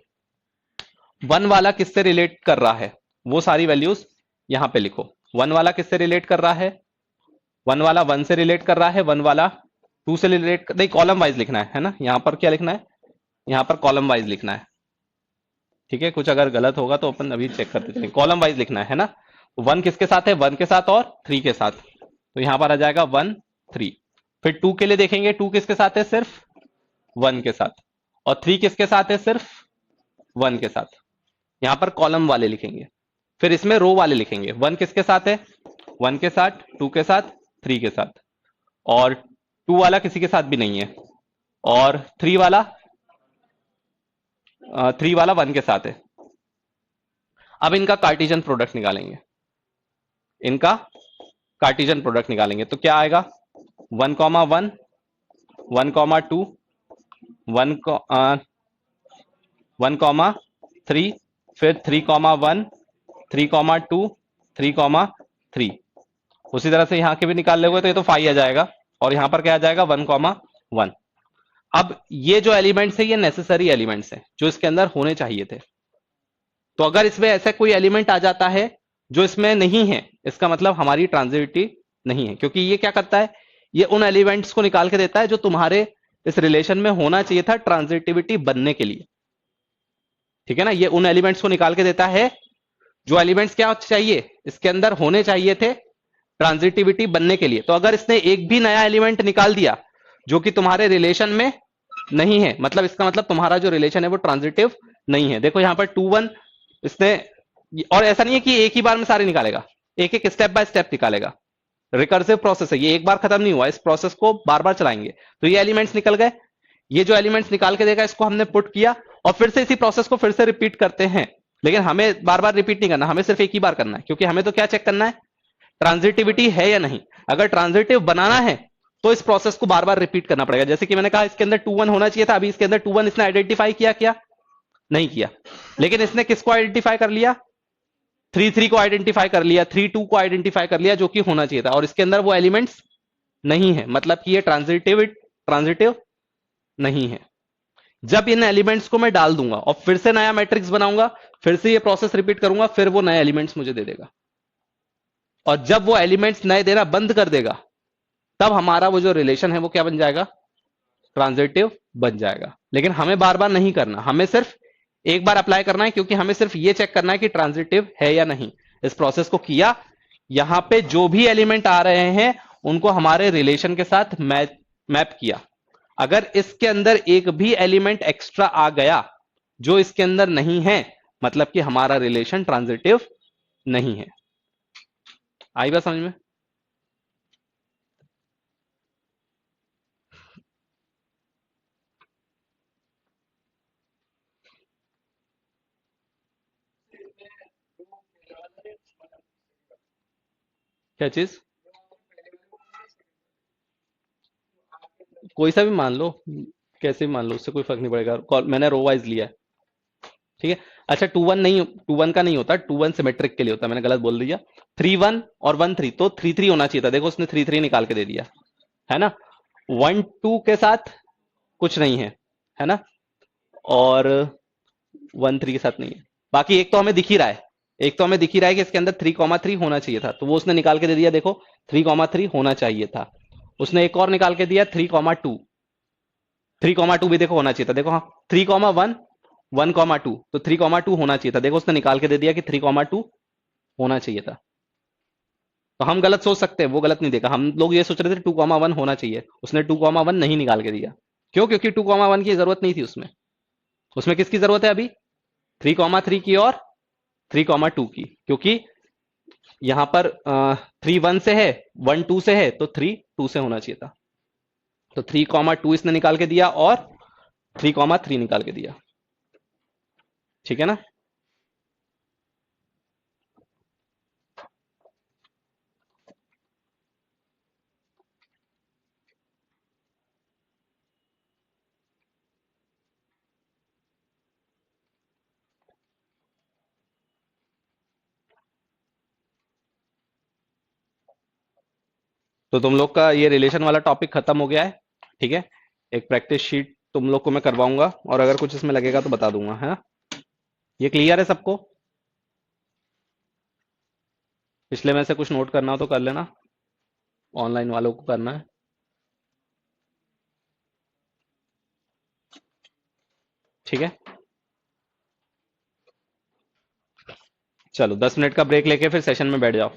वन वाला किससे रिलेट कर रहा है, वो सारी वैल्यूज यहां पे लिखो। वन वाला किससे रिलेट कर रहा है, वन वाला वन से रिलेट कर रहा है, वन वाला टू से रिलेट नहीं, कॉलम वाइज लिखना है ना। यहां पर क्या लिखना है, यहां पर कॉलम वाइज लिखना है। ठीक है, कुछ अगर गलत होगा तो अपन अभी चेक करते चलेंगे। कॉलम वाइज लिखना है ना। वन किसके साथ है, वन के साथ और थ्री के साथ, तो यहां पर आ जाएगा वन थ्री। फिर टू के लिए देखेंगे, टू किसके साथ है, सिर्फ वन के साथ। और थ्री किसके साथ है, सिर्फ वन के साथ। यहां पर कॉलम वाले लिखेंगे। फिर इसमें रो वाले लिखेंगे। वन किसके साथ है, वन के साथ, टू के साथ, थ्री के साथ। और टू वाला किसी के साथ भी नहीं है। और थ्री वाला वन के साथ है। अब इनका कार्टिजन प्रोडक्ट निकालेंगे, इनका कार्टिजन प्रोडक्ट निकालेंगे। तो क्या आएगा, one comma one, one comma two, one one comma three, फिर three comma one, three comma two, three comma three. उसी तरह से यहां के भी निकाल लोगे तो ये तो फाइव आ जाएगा। और यहां पर क्या आ जाएगा, वन कॉमा वन। अब ये जो एलिमेंट्स है ये नेसेसरी एलिमेंट्स है जो इसके अंदर होने चाहिए थे। तो अगर इसमें ऐसा कोई एलिमेंट आ जाता है जो इसमें नहीं है, इसका मतलब हमारी ट्रांजिटिविटी नहीं है। क्योंकि ये क्या करता है, ये उन एलिमेंट्स को निकाल के देता है जो तुम्हारे इस रिलेशन में होना चाहिए था ट्रांजिटिविटी बनने के लिए। ठीक है ना, ये उन एलिमेंट्स को निकाल के देता है जो एलिमेंट्स क्या चाहिए, इसके अंदर होने चाहिए थे ट्रांजिटिविटी बनने के लिए। तो अगर इसने एक भी नया एलिमेंट निकाल दिया जो कि तुम्हारे रिलेशन में नहीं है, मतलब इसका मतलब तुम्हारा जो रिलेशन है वो ट्रांजिटिव नहीं है। देखो यहां पर टू वन इसने, और ऐसा नहीं है कि एक ही बार में सारे निकालेगा, एक एक स्टेप बाय स्टेप निकालेगा। रिकर्सिव प्रोसेस है, ये एक बार खत्म नहीं हुआ, इस प्रोसेस को बार बार चलाएंगे। तो ये एलिमेंट्स निकल गए, ये जो एलिमेंट्स निकाल के देगा इसको हमने पुट किया, और फिर से इसी प्रोसेस को फिर से रिपीट करते हैं। लेकिन हमें बार बार रिपीट नहीं करना, हमें सिर्फ एक ही बार करना है। क्योंकि हमें तो क्या चेक करना है, ट्रांजिटिविटी है या नहीं। अगर ट्रांजिटिव बनाना है तो इस प्रोसेस को बार बार रिपीट करना पड़ेगा। जैसे कि मैंने कहा इसके अंदर टू वन होना चाहिए था, अभी इसके अंदर टू वन इसने आइडेंटिफाई किया क्या, नहीं किया। लेकिन इसने किसको आइडेंटिफाई कर लिया, थ्री थ्री को आइडेंटिफाई कर लिया, थ्री टू को आइडेंटिफाई कर लिया, जो कि होना चाहिए था। और इसके अंदर वो एलिमेंट्स नहीं है, मतलब कि ये ट्रांजिटिव नहीं है। जब इन एलिमेंट्स को मैं डाल दूंगा और फिर से नया मैट्रिक्स बनाऊंगा, फिर से ये प्रोसेस रिपीट करूंगा, फिर वो नए एलिमेंट्स मुझे दे देगा। और जब वो एलिमेंट्स नए देना बंद कर देगा, तब हमारा वो जो रिलेशन है वो क्या बन जाएगा, ट्रांजिटिव बन जाएगा। लेकिन हमें बार बार नहीं करना, हमें सिर्फ एक बार अप्लाई करना है। क्योंकि हमें सिर्फ ये चेक करना है कि ट्रांजिटिव है या नहीं। इस प्रोसेस को किया, यहां पे जो भी एलिमेंट आ रहे हैं उनको हमारे रिलेशन के साथ मैप किया। अगर इसके अंदर एक भी एलिमेंट एक्स्ट्रा आ गया जो इसके अंदर नहीं है, मतलब कि हमारा रिलेशन ट्रांजिटिव नहीं है। आई बात समझ में। क्या चीज, कोई सा भी मान लो, कैसे भी मान लो, उससे कोई फर्क नहीं पड़ेगा। मैंने रो वाइज लिया है। ठीक है। अच्छा, टू वन नहीं, टू वन का नहीं होता, टू वन सिमेट्रिक के लिए होता है, मैंने गलत बोल दिया। थ्री वन और वन थ्री, तो थ्री थ्री होना चाहिए था। देखो उसने थ्री थ्री निकाल के दे दिया है ना। वन टू के साथ कुछ नहीं है ना। और वन थ्री के साथ नहीं है। बाकी एक तो हमें दिख ही रहा है, एक तो हमें दिख ही रहा है कि इसके अंदर थ्री कॉमा थ्री होना चाहिए था, तो वो उसने निकाल के दे दिया। देखो थ्री कॉमा थ्री होना चाहिए था। उसने एक और निकाल के दिया, three comma two, three comma to भी देखो होना चाहिए था। देखो हाँ, three comma one, one comma to, तो थ्री कॉमा टू होना चाहिए था। देखो उसने निकाल के दे दिया कि थ्री कॉमा टू होना चाहिए था। तो हम गलत सोच सकते हैं, वो गलत नहीं देखा। हम लोग ये सोच रहे थे टू कॉमा वन होना चाहिए, उसने टू कॉमा वन नहीं निकाल के दिया। क्यों, क्योंकि टू कॉमा वन की जरूरत नहीं थी उसमें। उसमें किसकी जरूरत है अभी, थ्री कॉमा थ्री की और थ्री कॉमा टू की। क्योंकि यहां पर थ्री वन से है, वन टू से है, तो थ्री टू से होना चाहिए था। तो थ्री कॉमा टू इसने निकाल के दिया और थ्री कॉमा थ्री निकाल के दिया। ठीक है ना। तो तुम लोग का ये रिलेशन वाला टॉपिक खत्म हो गया है। ठीक है, एक प्रैक्टिस शीट तुम लोग को मैं करवाऊंगा, और अगर कुछ इसमें लगेगा तो बता दूंगा, है ना? ये क्लियर है सबको? पिछले में से कुछ नोट करना हो तो कर लेना, ऑनलाइन वालों को करना है। ठीक है, चलो 10 मिनट का ब्रेक लेके फिर सेशन में बैठ जाओ।